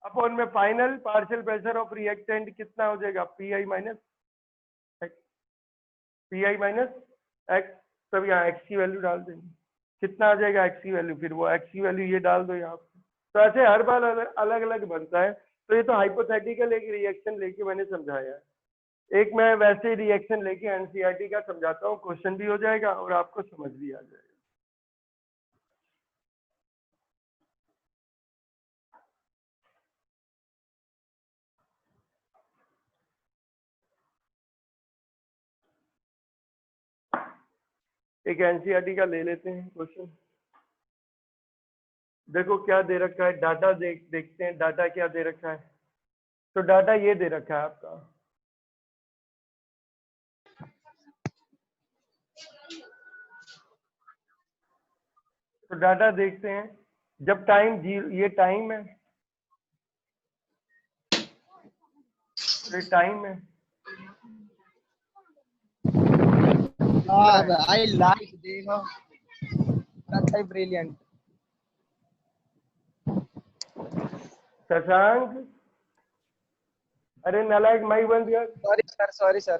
upon में final partial pressure of reactant कितना हो जाएगा, P I minus x, P I minus x. तब यहाँ x की value डाल देंगे, कितना आ जाएगा एक्स की वैल्यू, फिर वो एक्स की वैल्यू ये डाल दो यहाँ पे। तो ऐसे हर बार अलग अलग बनता है। तो ये तो हाइपोथेटिकल एक रिएक्शन लेके मैंने समझाया है, एक मैं वैसे रिएक्शन लेके एनसीईआरटी का समझाता हूँ, क्वेश्चन भी हो जाएगा और आपको समझ भी आ जाएगा। एक एनसीईआरटी का ले लेते हैं क्वेश्चन। देखो क्या दे रखा है, डाटा देखते हैं, डाटा क्या दे रखा है। तो डाटा ये दे रखा है आपका, तो डाटा देखते हैं। जब टाइम जीरो, ये टाइम है, ये टाइम है। I like देखो, that's brilliant. शशांक, अरे नालायक माइक बंद कर। Sorry sir.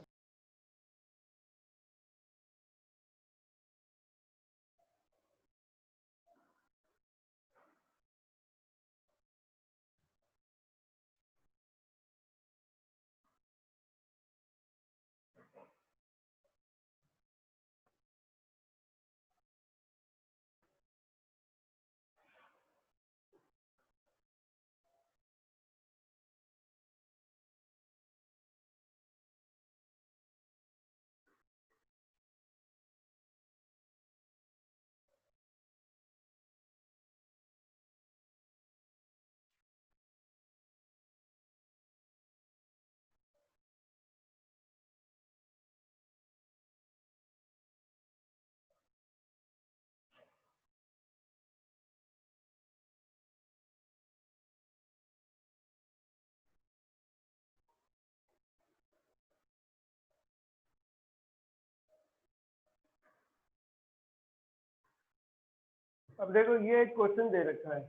अब देखो ये एक क्वेश्चन दे रखा है,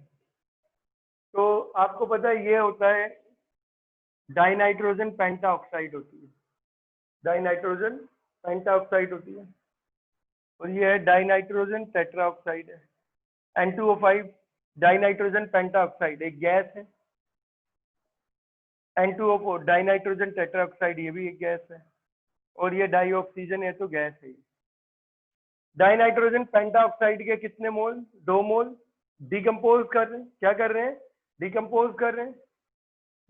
तो आपको पता है ये होता है डाइनाइट्रोजन पेंटा ऑक्साइड होती है, डाइनाइट्रोजन पेंटा ऑक्साइड होती है, और ये है डाइनाइट्रोजन टेट्रा ऑक्साइड है, N2O5 डाइनाइट्रोजन पेंटा ऑक्साइड एक गैस है, N2O4 डाइनाइट्रोजन टेट्रा ऑक्साइड ये भी एक गैस है, और ये डाई ऑक्सीजन है तो गैस है। डाइनाइट्रोजन पेंटा ऑक्साइड के कितने मोल? 2 मोल। डिकम्पोज कर रहे हैं, क्या कर रहे हैं? डिकम्पोज कर रहे हैं।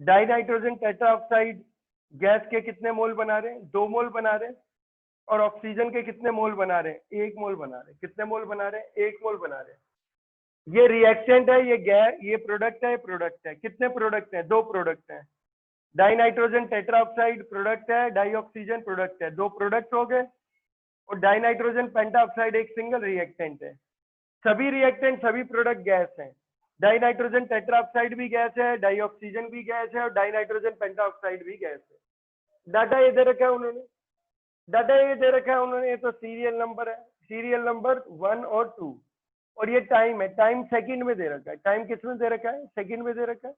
डाइनाइट्रोजन टेट्रा ऑक्साइड गैस के कितने मोल बना रहे हैं? 2 मोल बना रहे हैं। और ऑक्सीजन के कितने मोल बना रहे हैं? 1 मोल बना रहे हैं। कितने मोल बना रहे हैं? 1 मोल बना रहे हैं। ये रिएक्टेंट है, ये गैस, ये प्रोडक्ट है, प्रोडक्ट है। कितने प्रोडक्ट हैं? 2 प्रोडक्ट हैं। डाइनाइट्रोजन टेट्रा ऑक्साइड प्रोडक्ट है, डाई ऑक्सीजन प्रोडक्ट है, 2 प्रोडक्ट हो गए। और डाइनाइट्रोजन पेंटा ऑक्साइड एक सिंगल रिएक्टेंट है। सभी रिएक्टेंट, सभी प्रोडक्ट गैस हैं। डाइनाइट्रोजन टेट्रा ऑक्साइड भी गैस है, डाई ऑक्सीजन भी गैस है, और डाइनाइट्रोजन पेंटा ऑक्साइड भी गैस है। डाटा ये दे रखा है उन्होंने, डाटा ये दे रखा है उन्होंने, ये तो सीरियल नंबर है, सीरियल नंबर 1 और 2, और ये टाइम है, टाइम सेकंड में दे रखा है। टाइम किस में दे रखा है? सेकंड में दे रखा है।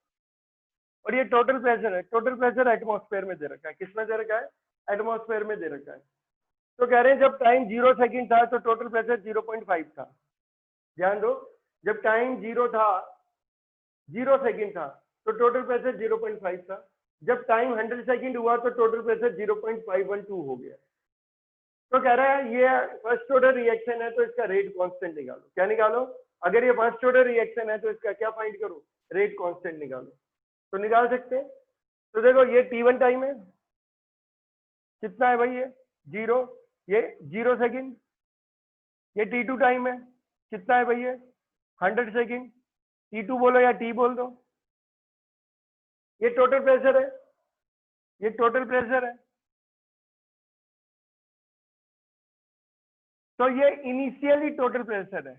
और ये टोटल प्रेशर है, टोटल प्रेशर एटमॉस्फेयर में दे रखा है। किस में दे रखा है? एटमॉस्फेयर में दे रखा है। तो कह रहे हैं जब टाइम 0 सेकंड था तो टोटल प्रेशर 0.5 था। ध्यान दो, जब टाइम 0 था, 0 सेकंड था, तो टोटल प्रेशर 0.5 था। जब टाइम 100 सेकंड हुआ तो टोटल प्रेशर 0.512 हो गया। तो कह रहा है ये फर्स्ट ऑर्डर रिएक्शन है तो इसका रेट कांस्टेंट निकालो। क्या निकालो? अगर ये फर्स्ट ऑर्डर रिएक्शन है तो इसका क्या फाइंड करो? रेट कांस्टेंट निकालो। तो निकाल सकते हैं। तो देखो ये T1 टाइम है, कितना है भाई? ये 0, ये 0 सेकंड। ये T2 टाइम है, कितना है भाई? ये 100 सेकंड। T2 बोलो या T बोल दो। ये टोटल प्रेशर है, ये टोटल प्रेशर है। तो ये इनिशियली टोटल प्रेशर है,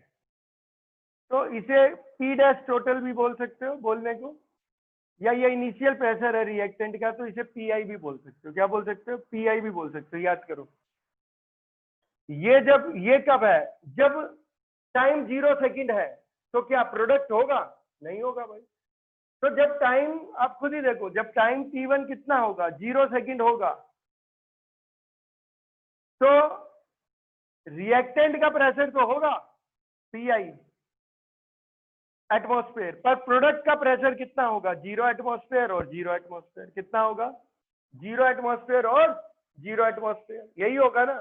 तो इसे P डैश टोटल भी बोल सकते हो बोलने को, या ये इनिशियल प्रेशर है रिएक्टेंट का, तो इसे PI भी बोल सकते हो। क्या बोल सकते हो? PI भी बोल सकते हो। याद करो, ये कब है? जब टाइम 0 सेकंड है, तो क्या प्रोडक्ट होगा? नहीं होगा भाई। तो जब टाइम, आप खुद ही देखो, जब टाइम T1 कितना होगा? 0 सेकंड होगा, तो रिएक्टेंट का प्रेशर तो होगा PI एटमॉस्फेयर, पर प्रोडक्ट का प्रेशर कितना होगा? 0 एटमॉस्फेयर और 0 एटमॉस्फेयर। कितना होगा? 0 एटमॉस्फेयर और 0 एटमॉस्फेयर, यही होगा ना।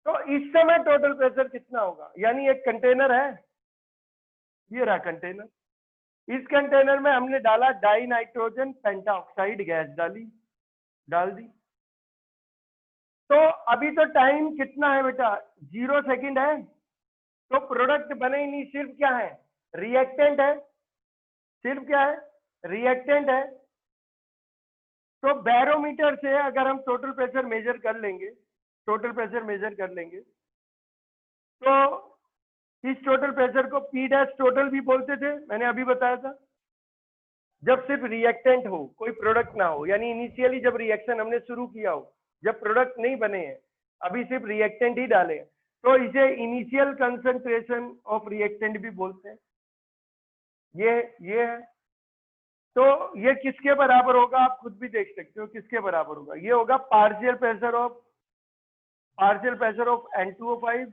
तो इस समय टोटल प्रेशर कितना होगा? यानी एक कंटेनर है, ये रहा कंटेनर, इस कंटेनर में हमने डाला डाई नाइट्रोजन पेंटा ऑक्साइड गैस, डाल दी। तो अभी तो टाइम कितना है बेटा? 0 सेकंड है। तो प्रोडक्ट बने ही नहीं, सिर्फ क्या है? रिएक्टेंट है। सिर्फ क्या है? रिएक्टेंट है। तो बैरोमीटर से अगर हम टोटल प्रेशर मेजर कर लेंगे, टोटल प्रेशर मेजर कर लेंगे, तो इस टोटल प्रेशर को पी डैश टोटल भी बोलते थे, मैंने अभी बताया था। जब सिर्फ रिएक्टेंट हो, कोई प्रोडक्ट ना हो, यानी इनिशियली जब रिएक्शन हमने शुरू किया हो, जब प्रोडक्ट नहीं बने हैं, अभी सिर्फ रिएक्टेंट ही डाले हैं, तो इसे इनिशियल कंसंट्रेशन ऑफ रिएक्टेंट भी बोलते हैं। ये है। तो ये किसके बराबर होगा, आप खुद भी देख सकते हो किसके बराबर होगा। ये होगा partial pressure of N2O5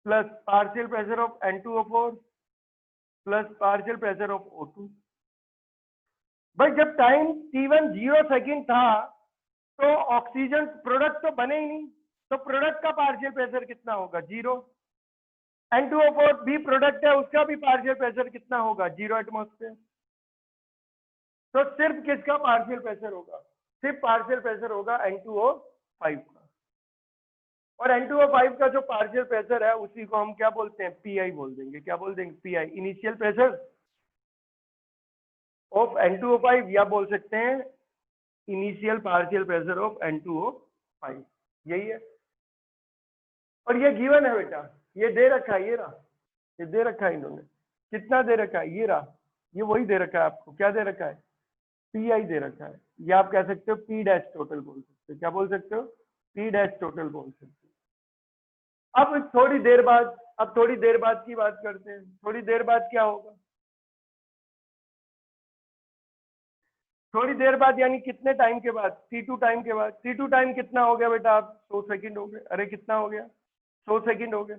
plus partial pressure of N2O4 plus partial pressure of O2। भाई जब टाइम t1 0 सेकेंड था तो ऑक्सीजन प्रोडक्ट तो बने ही नहीं, तो प्रोडक्ट का पार्शियल प्रेशर कितना होगा, 0। N2O4 भी प्रोडक्ट है, उसका भी पार्शियल प्रेशर कितना होगा, 0 एटमॉस्फेयर। तो सिर्फ किसका पार्शियल प्रेशर होगा, सिर्फ पार्शियल प्रेशर होगा N2O5 का। और N2O5 का जो पार्शियल प्रेशर है उसी को हम क्या बोलते हैं, पीआई बोल देंगे। क्या बोल देंगे, pi, initial pressure of N2O5, या बोल सकते हैं initial partial pressure of N2O5। यही है। और ये गिवन है बेटा, ये दे रखा है, ये रहा, ये दे रखा है इन्होंने। कितना दे रखा है, ये रहा, ये वही दे रखा है आपको। क्या दे रखा है, पीआई दे रखा है। या आप कह सकते हो पी डैश टोटल बोल सकते हो। क्या बोल सकते हो, पी डैश टोटल बोल सकते हो। अब थोड़ी देर बाद की बात करते हैं। थोड़ी देर बाद क्या होगा, थोड़ी देर बाद यानी कितने टाइम के बाद, T2 टाइम के बाद। T2 टाइम कितना हो गया बेटा, आप 100 सेकंड हो गए। अरे कितना हो गया, 100 सेकंड हो गए।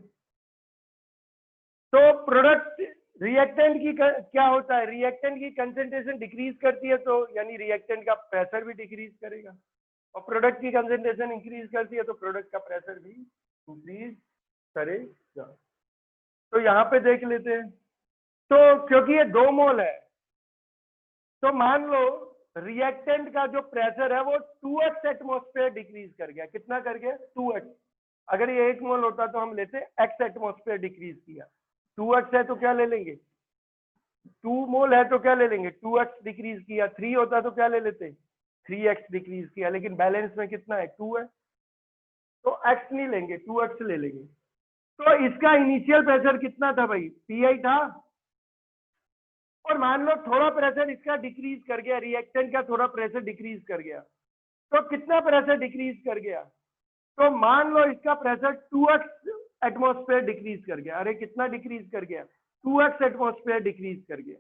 तो प्रोडक्ट रिएक्टेंट की क्या होता है, रिएक्टेंट की कंसेंट्रेशन डिक्रीज करती है, तो यानी रिएक्टेंट का प्रेशर भी डिक्रीज करेगा। और प्रोडक्ट की कंसेंट्रेशन इंक्रीज करती है तो प्रोडक्ट का प्रेशर भी इंक्रीज करेगा। तो यहाँ पे देख लेते हैं। तो क्योंकि ये 2 मोल है, तो मान लो रिएक्टेंट का जो प्रेशर है वो 2x एटमॉस्फेयर डिक्रीज कर गया। कितना कर गया, 2x। अगर ये 1 मोल होता तो हम लेते x एटमॉस्फेयर डिक्रीज किया। 2x है तो क्या ले लेंगे, 2 मोल है तो क्या ले लेंगे, 2x डिक्रीज किया। 3 होता तो क्या ले लेते, 3x डिक्रीज किया। लेकिन बैलेंस में कितना है, 2 है, तो x नहीं लेंगे, 2x ले लेंगे। तो इसका इनिशियल प्रेशर कितना था भाई, पीआई था। और मान लो थोड़ा प्रेशर इसका डिक्रीज कर गया, रिएक्टेंट का थोड़ा प्रेशर डिक्रीज कर गया, तो कितना प्रेशर डिक्रीज कर गया, तो मान लो इसका प्रेशर 2x एटमॉस्फेयर डिक्रीज कर गया। अरे कितना डिक्रीज कर गया, 2x एटमॉस्फेयर डिक्रीज कर गया।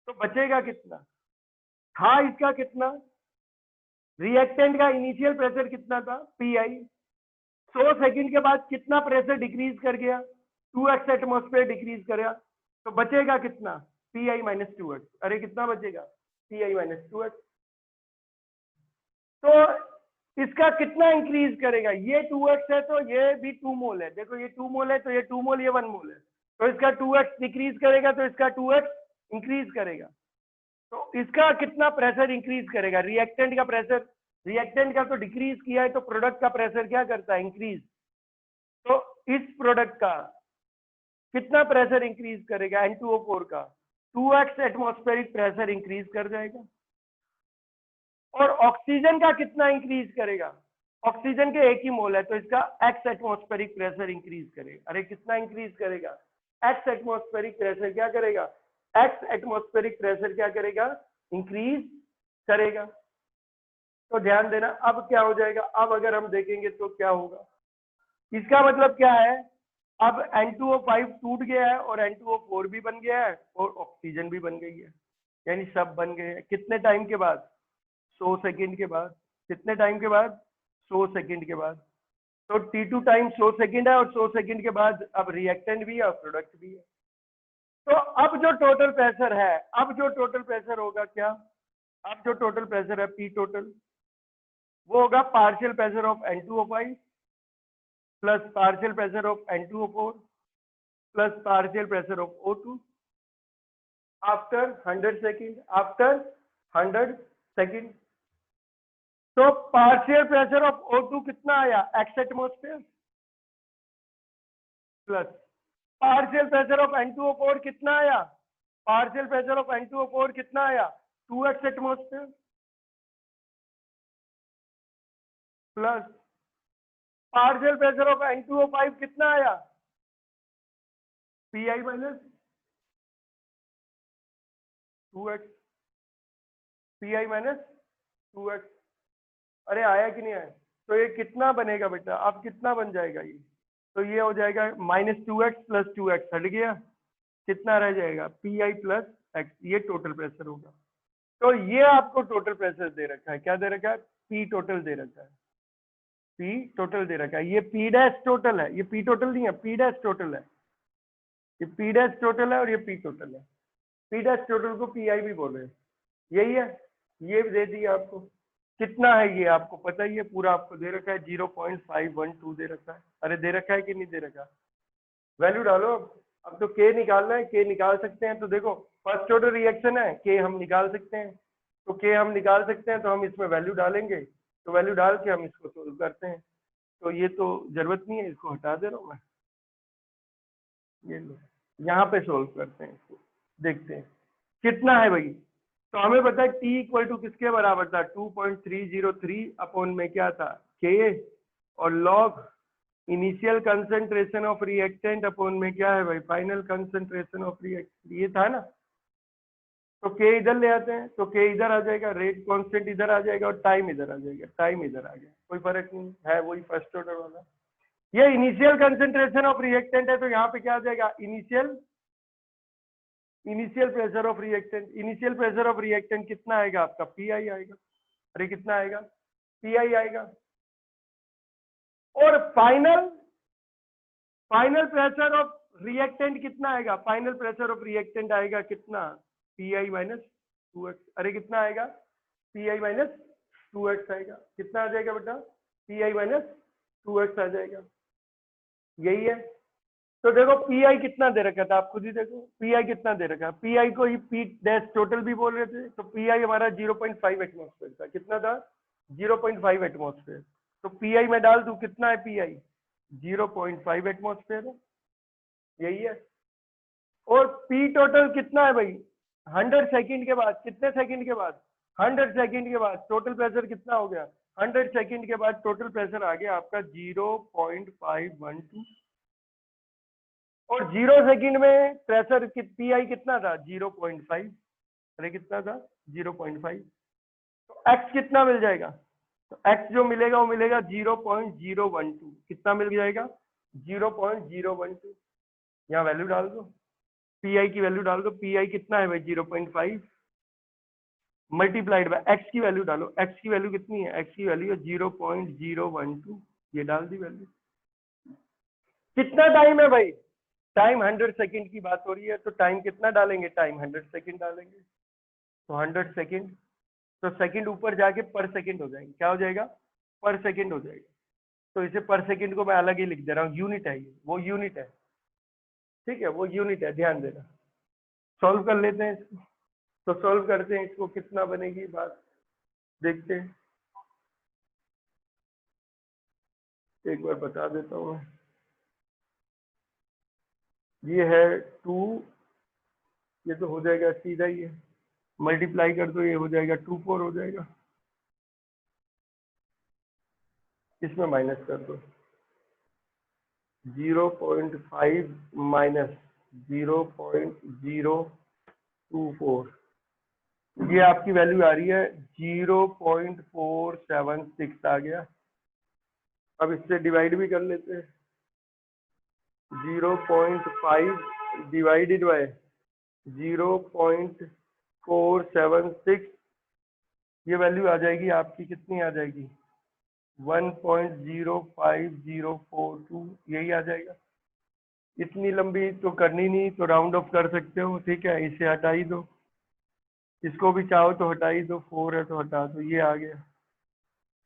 तो बचेगा कितना, था इसका कितना, रिएक्टेंट का इनिशियल प्रेशर कितना था, पीआई। 100 सेकंड के बाद कितना प्रेशर डिक्रीज कर गया, 2x एटमॉस्फेयर डिक्रीज कर गया। तो बचेगा कितना, पीआई माइनस 2x। अरे कितना बचेगा, पीआई माइनस 2x। तो इसका कितना इंक्रीज करेगा, ये 2x है तो ये भी 2 मोल है। देखो ये 2 मोल है तो ये 2 मोल, ये 1 मोल है, तो इसका 2x डिक्रीज करेगा तो इसका 2x इंक्रीज करेगा। तो इसका कितना प्रेशर इंक्रीज करेगा, रिएक्टेंट का प्रेशर, रिएक्टेंट का तो डिक्रीज किया है, तो प्रोडक्ट का प्रेशर क्या करता है, इंक्रीज। तो इस प्रोडक्ट का कितना प्रेशर इंक्रीज करेगा, N2O4 का 2x एटमॉस्फेरिक प्रेशर इंक्रीज कर जाएगा। और ऑक्सीजन का कितना इंक्रीज करेगा, ऑक्सीजन के 1 ही मोल है तो इसका x एटमॉस्फेरिक प्रेशर इंक्रीज करेगा। अरे कितना इंक्रीज करेगा, x एटमॉस्फेरिक प्रेशर क्या करेगा, x एटमॉस्फेरिक प्रेशर क्या करेगा, इंक्रीज करेगा। तो ध्यान देना, अब क्या हो जाएगा, अब अगर हम देखेंगे तो क्या होगा, इसका मतलब क्या है, अब N2O5 टूट गया है और N2O4 भी बन गया है और ऑक्सीजन भी बन गई है, यानी सब बन गए हैं। कितने टाइम के बाद, 100 सेकंड के बाद। कितने टाइम के बाद, 100 सेकंड के बाद। तो T2 टाइम 100 सेकंड है और 100 सेकंड के बाद अब रिएक्टेंट भी है और प्रोडक्ट भी है। तो अब जो टोटल प्रेशर है, अब जो टोटल प्रेशर होगा क्या, अब जो टोटल प्रेशर है P टोटल, वो होगा partial pressure of N2O5 plus partial pressure of N2O4 plus partial pressure of O2 after 100 second, after 100 second. तो पार्शियल प्रेशर ऑफ O2 कितना आया, x atmosphere plus partial pressure of N2O4 कितना आया, partial pressure of N2O4 कितना आया, 2x atmosphere plus partial pressure of N2O5 कितना आया, P I minus 2x, P I minus 2x। अरे आया कि नहीं आया? तो ये कितना बनेगा बेटा, अब कितना बन जाएगा ये? तो ये हो जाएगा -2x प्लस 2x, हट गया, कितना रह जाएगा? पी आई प्लस एक्स, ये टोटल प्रेशर होगा। तो ये आपको टोटल प्रेशर दे रखा है, क्या दे रखा है? पी टोटल दे रखा है, पी टोटल दे रखा है। ये पी डैश टोटल है, ये पी टोटल नहीं है, पी डैश टोटल है। ये पी डैश टोटल है और ये पी टोटल है। पी डैश टोटल को पी आई भी बोले, यही है। ये दे दिया आपको, कितना है ये आपको पता ही है, पूरा आपको दे रखा है, 0.512 दे रखा है। अरे दे रखा है कि नहीं दे रखा? वैल्यू डालो। अब तो के निकालना है, के निकाल सकते हैं। तो देखो फर्स्ट ऑर्डर रिएक्शन है, के हम निकाल सकते हैं। तो के हम निकाल सकते हैं, तो हम इसमें वैल्यू डालेंगे। तो वैल्यू डाल के हम इसको सोल्व करते हैं। तो ये तो जरूरत नहीं है, इसको हटा दे रहा हूँ मैं। ये लो, यहाँ पे सोल्व करते हैं इसको, देखते हैं कितना है भाई। तो हमें पता है t इक्वल टू किसके बराबर था? 2.303 अपॉन में क्या था? के, और log initial concentration of reactant upon में क्या है भाई? फाइनल कंसंट्रेशन ऑफ रिएक्टेंट, ये था ना। तो के इधर ले आते हैं, तो के इधर आ जाएगा, रेट कांस्टेंट इधर आ जाएगा और टाइम इधर आ जाएगा, टाइम इधर आ गया, कोई फर्क नहीं है, वही फर्स्ट ऑर्डर वाला। ये इनिशियल कंसंट्रेशन ऑफ रिएक्टेंट है, तो यहाँ पे क्या आ जाएगा? Initial pressure of reactant. Initial pressure of reactant कितना आएगा आपका? पी आई आएगा। अरे कितना आएगा? पी आई आएगा। और फाइनल प्रेशर ऑफ रिएक्टेंट कितना आएगा? फाइनल प्रेशर ऑफ रिएक्टेंट आएगा कितना? P I minus 2x। अरे कितना आएगा? पी आई माइनस 2x आएगा। कितना आ जाएगा बेटा? पी आई माइनस 2x आ जाएगा, यही है। तो देखो पी आई कितना दे रखा था, आप खुद ही देखो पी आई कितना दे रखा है। पी आई को ही पी डैश टोटल भी बोल रहे थे। तो पी आई हमारा 0.5 एटमॉस्फेयर था। कितना था? 0.5 एटमॉस्फेयर। तो पी आई में डाल दूं, कितना है पी आई? 0.5 एटमॉस्फेयर है, यही है। और पी टोटल कितना है भाई? 100 सेकंड के बाद, कितने सेकंड के बाद? 100 सेकंड के बाद टोटल प्रेशर कितना हो गया? 100 सेकंड के बाद टोटल प्रेशर आ गया आपका 0.512। और 0 सेकंड में प्रेशर पी आई कितना था? 0.5। अरे कितना था? 0.5। तो एक्स कितना मिल जाएगा? तो एक्स जो मिलेगा वो मिलेगा 0.012। कितना मिल जाएगा? 0.012। यहाँ वैल्यू डाल दो, पी आई की वैल्यू डाल दो। पी आई कितना है भाई? 0.5 मल्टीप्लाइड बाय एक्स की वैल्यू डालो। एक्स की वैल्यू कितनी है? एक्स की वैल्यू है 0.012। ये डाल दी वैल्यू। कितना टाइम है भाई? टाइम 100 सेकंड की बात हो रही है, तो टाइम कितना डालेंगे? टाइम 100 सेकंड डालेंगे। तो 100 सेकंड, तो सेकंड ऊपर जाके पर सेकंड हो जाएंगे। क्या हो जाएगा? पर सेकंड हो जाएगा। तो इसे पर सेकंड को मैं अलग ही लिख दे रहा हूँ, यूनिट है ये, वो यूनिट है, ठीक है, वो यूनिट है, ध्यान देना। सॉल्व कर लेते हैं इसको। तो सॉल्व करते हैं इसको, कितना बनेगी बात देखते हैं। एक बार बता देता हूँ, ये है 2, ये तो हो जाएगा सीधा ही है, मल्टीप्लाई कर दो, ये हो जाएगा 24 हो जाएगा। इसमें माइनस कर दो, 0.5 माइनस 0.024, ये आपकी वैल्यू आ रही है 0.476 आ गया। अब इससे डिवाइड भी कर लेते हैं, 0.5 डिवाइडेड बाय 0.476, ये वैल्यू आ जाएगी आपकी, कितनी आ जाएगी? 1.05042, यही आ जाएगा। इतनी लंबी तो करनी नहीं, तो राउंड ऑफ कर सकते हो, ठीक है। इसे हटा ही दो, इसको भी चाहो तो हटा ही दो, 4 है तो हटा दो, ये आ गया।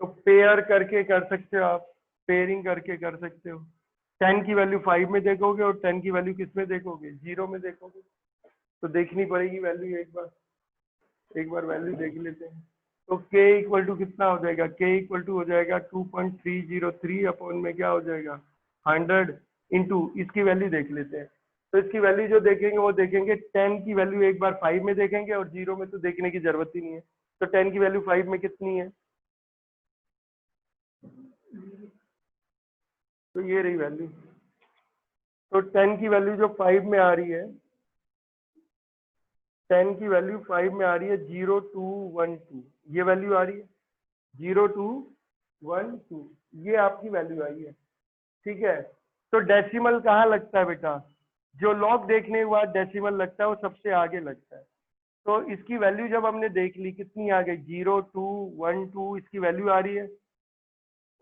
तो पेयर करके कर सकते हो आप, पेयरिंग करके कर सकते हो। 10 की वैल्यू 5 में देखोगे और 10 की वैल्यू किस में देखोगे? 0 में देखोगे। तो देखनी पड़ेगी वैल्यू, एक बार वैल्यू देख लेते हैं। तो k इक्वल टू कितना हो जाएगा? k इक्वल टू हो जाएगा 2.303 अपॉन में क्या हो जाएगा? 100 इंटू, इसकी वैल्यू देख लेते हैं। तो इसकी वैल्यू जो देखेंगे वो देखेंगे 10 की वैल्यू एक बार 5 में देखेंगे, और 0 में तो देखने की जरूरत ही नहीं है। तो 10 की वैल्यू 5 में कितनी है? तो ये रही वैल्यू। तो 10 की वैल्यू जो 5 में आ रही है, 10 की वैल्यू 5 में आ रही है 0212, ये वैल्यू आ रही है 0212, ये आपकी वैल्यू आई है। ठीक है, तो डेसिमल कहाँ लगता है बेटा? जो लॉग देखने के बाद डेसिमल लगता है वो सबसे आगे लगता है। तो इसकी वैल्यू जब हमने देख ली कितनी आ गई, 0212, इसकी वैल्यू आ रही है।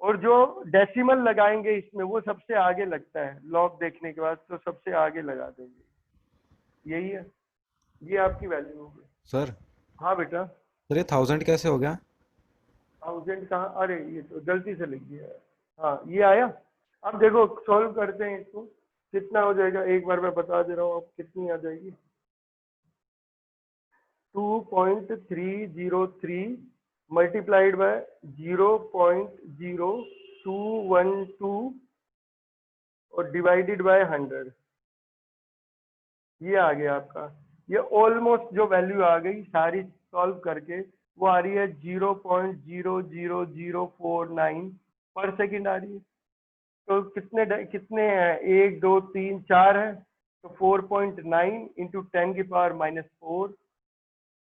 और जो डेसिमल लगाएंगे इसमें वो सबसे आगे लगता है, लॉग देखने के बाद तो सबसे आगे लगा देंगे, यही है, ये आपकी वैल्यू होगी। सर हाँ बेटा। सर ये 1000 कैसे हो गया? 1000 कहाँ, अरे ये तो गलती से लिख दिया है। हाँ ये आया। अब देखो सॉल्व करते हैं इसको, कितना हो जाएगा एक बार मैं बता दे रहा हूँ, अब कितनी आ जाएगी। 2.303 मल्टीप्लाइड बाय 0.0212 और डिवाइडेड बाय 100, ये आ गया आपका। ये ऑलमोस्ट जो वैल्यू आ गई सारी सॉल्व करके वो आ रही है 0.00049 पर सेकंड आ रही है। तो कितने हैं, 1 2 3 4 है, तो 4.9 इंटू 10⁻⁻4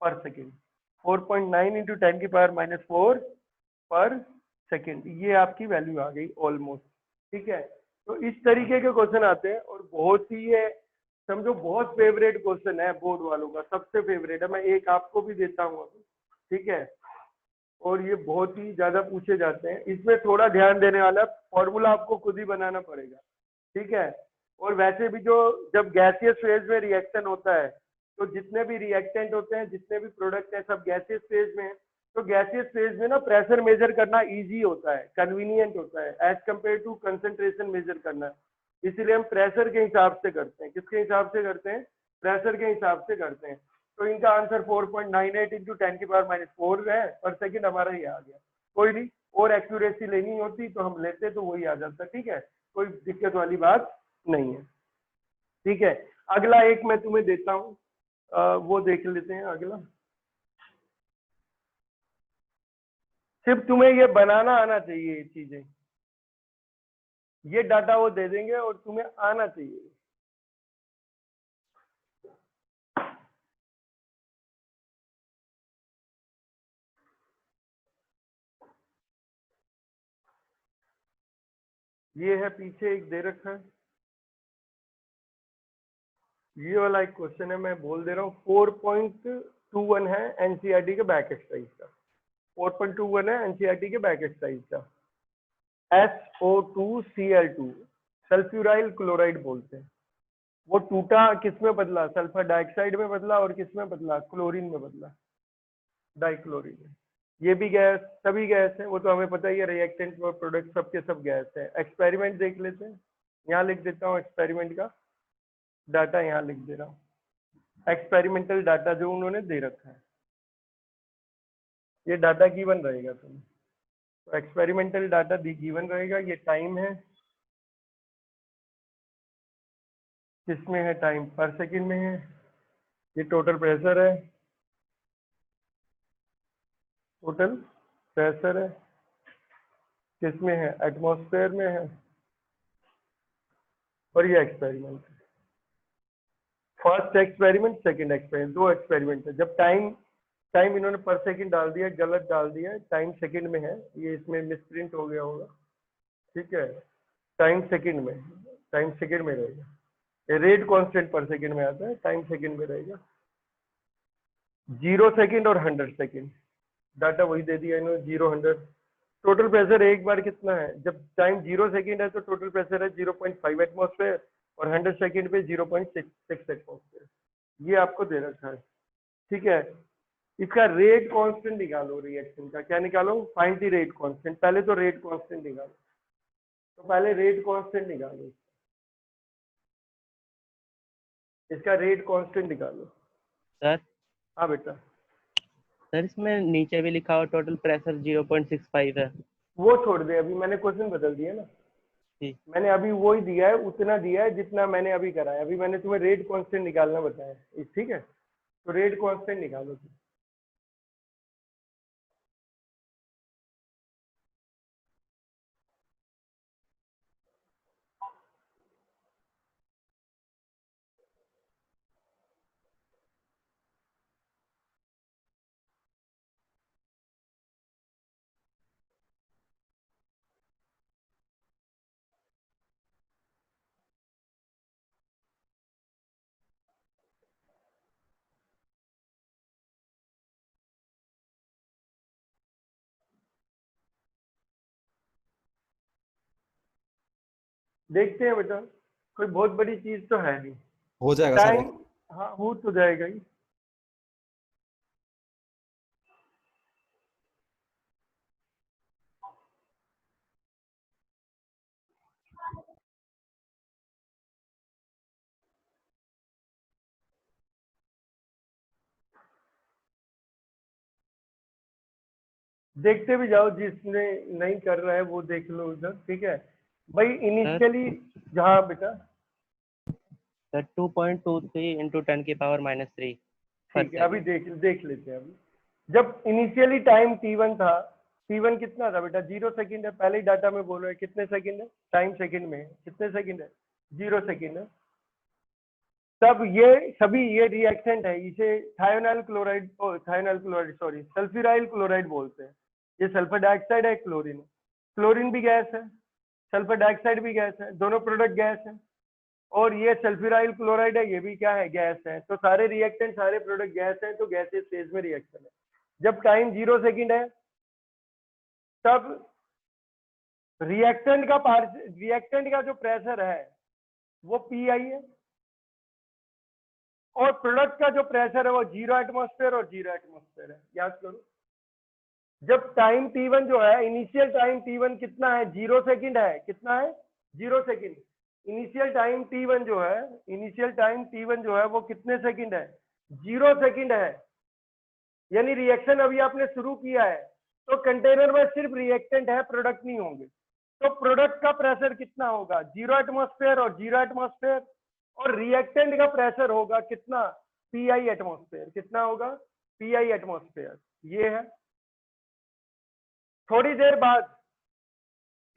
पर सेकेंड, 4.9 इंटू 10⁻⁻4 पर सेकेंड, ये आपकी वैल्यू आ गई ऑलमोस्ट। ठीक है, तो इस तरीके के क्वेश्चन आते हैं और बहुत ही ये समझो बहुत फेवरेट क्वेश्चन है बोर्ड वालों का, सबसे फेवरेट है। मैं एक आपको भी देता हूँ अभी, ठीक है, और ये बहुत ही ज्यादा पूछे जाते हैं। इसमें थोड़ा ध्यान देने वाला, फॉर्मूला आपको खुद ही बनाना पड़ेगा। ठीक है, और वैसे भी जो जब गैसियस फेज में रिएक्शन होता है तो जितने भी रिएक्टेंट होते हैं, जितने भी प्रोडक्ट हैं, सब गैसियस फेज में हैं। तो गैसियस फेज में ना प्रेशर मेजर करना इजी होता है, कन्वीनियंट होता है as compare to concentration measure करना। इसीलिए हम प्रेशर के हिसाब से करते हैं। किसके हिसाब से करते हैं? प्रेशर के हिसाब से करते हैं। तो इनका आंसर 4.98 इंटू 10⁻⁴ है पर सेकंड, हमारा ये आ गया। कोई नहीं, और एक्यूरेसी लेनी होती तो हम लेते तो वही आ जाता। ठीक है, कोई दिक्कत वाली बात नहीं है। ठीक है, अगला एक मैं तुम्हें देता हूँ, वो देख लेते हैं अगला। सिर्फ तुम्हें ये बनाना आना चाहिए, ये चीजें, ये डाटा वो दे देंगे और तुम्हें आना चाहिए। ये है पीछे एक दे रखा है, ये वाला एक क्वेश्चन है, मैं बोल दे रहा हूँ। 4.21 है एनसीईआरटी के बैक एक्सरसाइज का, 4.21 है एनसीईआरटी के बैक एक्सरसाइज का। SO2Cl2 सल्फ्यूराइल क्लोराइड बोलते हैं। वो टूटा किस में बदला? सल्फर डाइऑक्साइड में बदला, और किस में बदला? क्लोरीन में बदला, डाइक्लोरीन में। ये भी गैस, सभी गैस है, वो तो हमें पता ही है, रिएक्टेंट और प्रोडक्ट सबके सब गैस है। एक्सपेरिमेंट देख लेते हैं, यहाँ लिख देता हूँ एक्सपेरिमेंट का डाटा, यहाँ लिख दे रहा हूँ एक्सपेरिमेंटल डाटा जो उन्होंने दे रखा है। ये डाटा गिवन रहेगा तुम्हें, तो एक्सपेरिमेंटल डाटा गिवन रहेगा। ये टाइम है, किसमें है? टाइम पर सेकंड में है। ये टोटल प्रेशर है, टोटल प्रेशर है, किसमें है? एटमॉस्फेयर में है। और ये एक्सपेरिमेंट है, फर्स्ट एक्सपेरिमेंट, सेकंड एक्सपेरिमेंट, दो एक्सपेरिमेंट है। जब टाइम टाइम इन्होंने पर सेकंड डाल दिया, गलत डाल दिया, टाइम सेकंड में है, ये इसमें मिसप्रिंट हो गया होगा। ठीक है, टाइम सेकंड में, टाइम सेकंड में रहेगा। ये रेट कांस्टेंट पर सेकंड में आता है, टाइम सेकंड में रहेगा। 0 सेकंड और 100 सेकंड, डाटा वही दे दिया इन्होंने, 0 100। टोटल प्रेशर एक बार कितना है? जब टाइम 0 सेकंड है तो टोटल प्रेशर है 0.5 एटमॉस्फेयर, और 100 सेकंड पे 0.6 एटमॉस्फेयर, ये आपको दे रखा है। ठीक है, इसका रेट कांस्टेंट निकालो, रिएक्शन का क्या निकालो? Find the rate constant. पहले तो रेट कांस्टेंट निकालो, तो पहले रेट कांस्टेंट निकालो, इसका रेट कांस्टेंट निकालो। सर हाँ बेटा, सर इसमें नीचे भी लिखा हुआ टोटल प्रेशर 0.65 है। वो छोड़ दे, अभी मैंने क्वेश्चन बदल दिया ना। जी मैंने अभी वो ही दिया है, उतना दिया है जितना मैंने अभी करा है। अभी मैंने तुम्हें रेट कांस्टेंट निकालना बताया है, ठीक है, तो रेट कांस्टेंट निकालो तुम। देखते हैं बेटा, कोई बहुत बड़ी चीज तो है नहीं। हो जाएगा सर। टाइम, हाँ हो तो जाएगा ही। देखते भी जाओ, जिसने नहीं कर रहा है वो देख लो उधर, ठीक है भाई। इनिशियली, जहाँ बेटा, सर 2.23 इंटू 10⁻³ ठीक है अभी देख लेते हैं अभी। जब इनिशियली टाइम t1 था, t1 कितना था बेटा? 0 सेकंड है। पहले ही डाटा में बोल रहे हैं कितने सेकंड है, टाइम सेकंड में है, कितने सेकंड है? 0 सेकंड है। तब ये सभी ये रिएक्टेंट है, इसे thionyl chloride, sorry sulphuryl chloride बोलते हैं। ये सल्फर डाइऑक्साइड है, क्लोरीन, क्लोरीन भी गैस है, सल्फर डाइऑक्साइड भी गैस है, दोनों प्रोडक्ट गैस है। और ये सल्फ्यूराइल क्लोराइड है, ये भी क्या है? गैस है। तो सारे रिएक्टेंट, सारे प्रोडक्ट गैस है, तो गैसेस फेज में रिएक्शन है। जब टाइम 0 सेकंड है, तब रिएक्टेंट का जो प्रेशर है वो पी आई है, और प्रोडक्ट का जो प्रेशर है वो 0 एटमॉस्फेयर और 0 एटमॉस्फेयर है। याद करो, जब टाइम t1 जो है, इनिशियल टाइम t1 कितना है? 0 सेकंड है। कितना है? 0 सेकंड। इनिशियल टाइम t1 जो है, इनिशियल टाइम t1 जो है वो कितने सेकंड है? 0 सेकंड है। यानी रिएक्शन अभी आपने शुरू किया है, तो कंटेनर में सिर्फ रिएक्टेंट है, प्रोडक्ट नहीं होंगे। तो प्रोडक्ट का प्रेशर कितना होगा? 0 एटमॉस्फेयर और 0 एटमॉस्फेयर। और रिएक्टेंट का प्रेशर होगा कितना? P atmosphere. कितना होगा? P atmosphere. ये है। थोड़ी देर बाद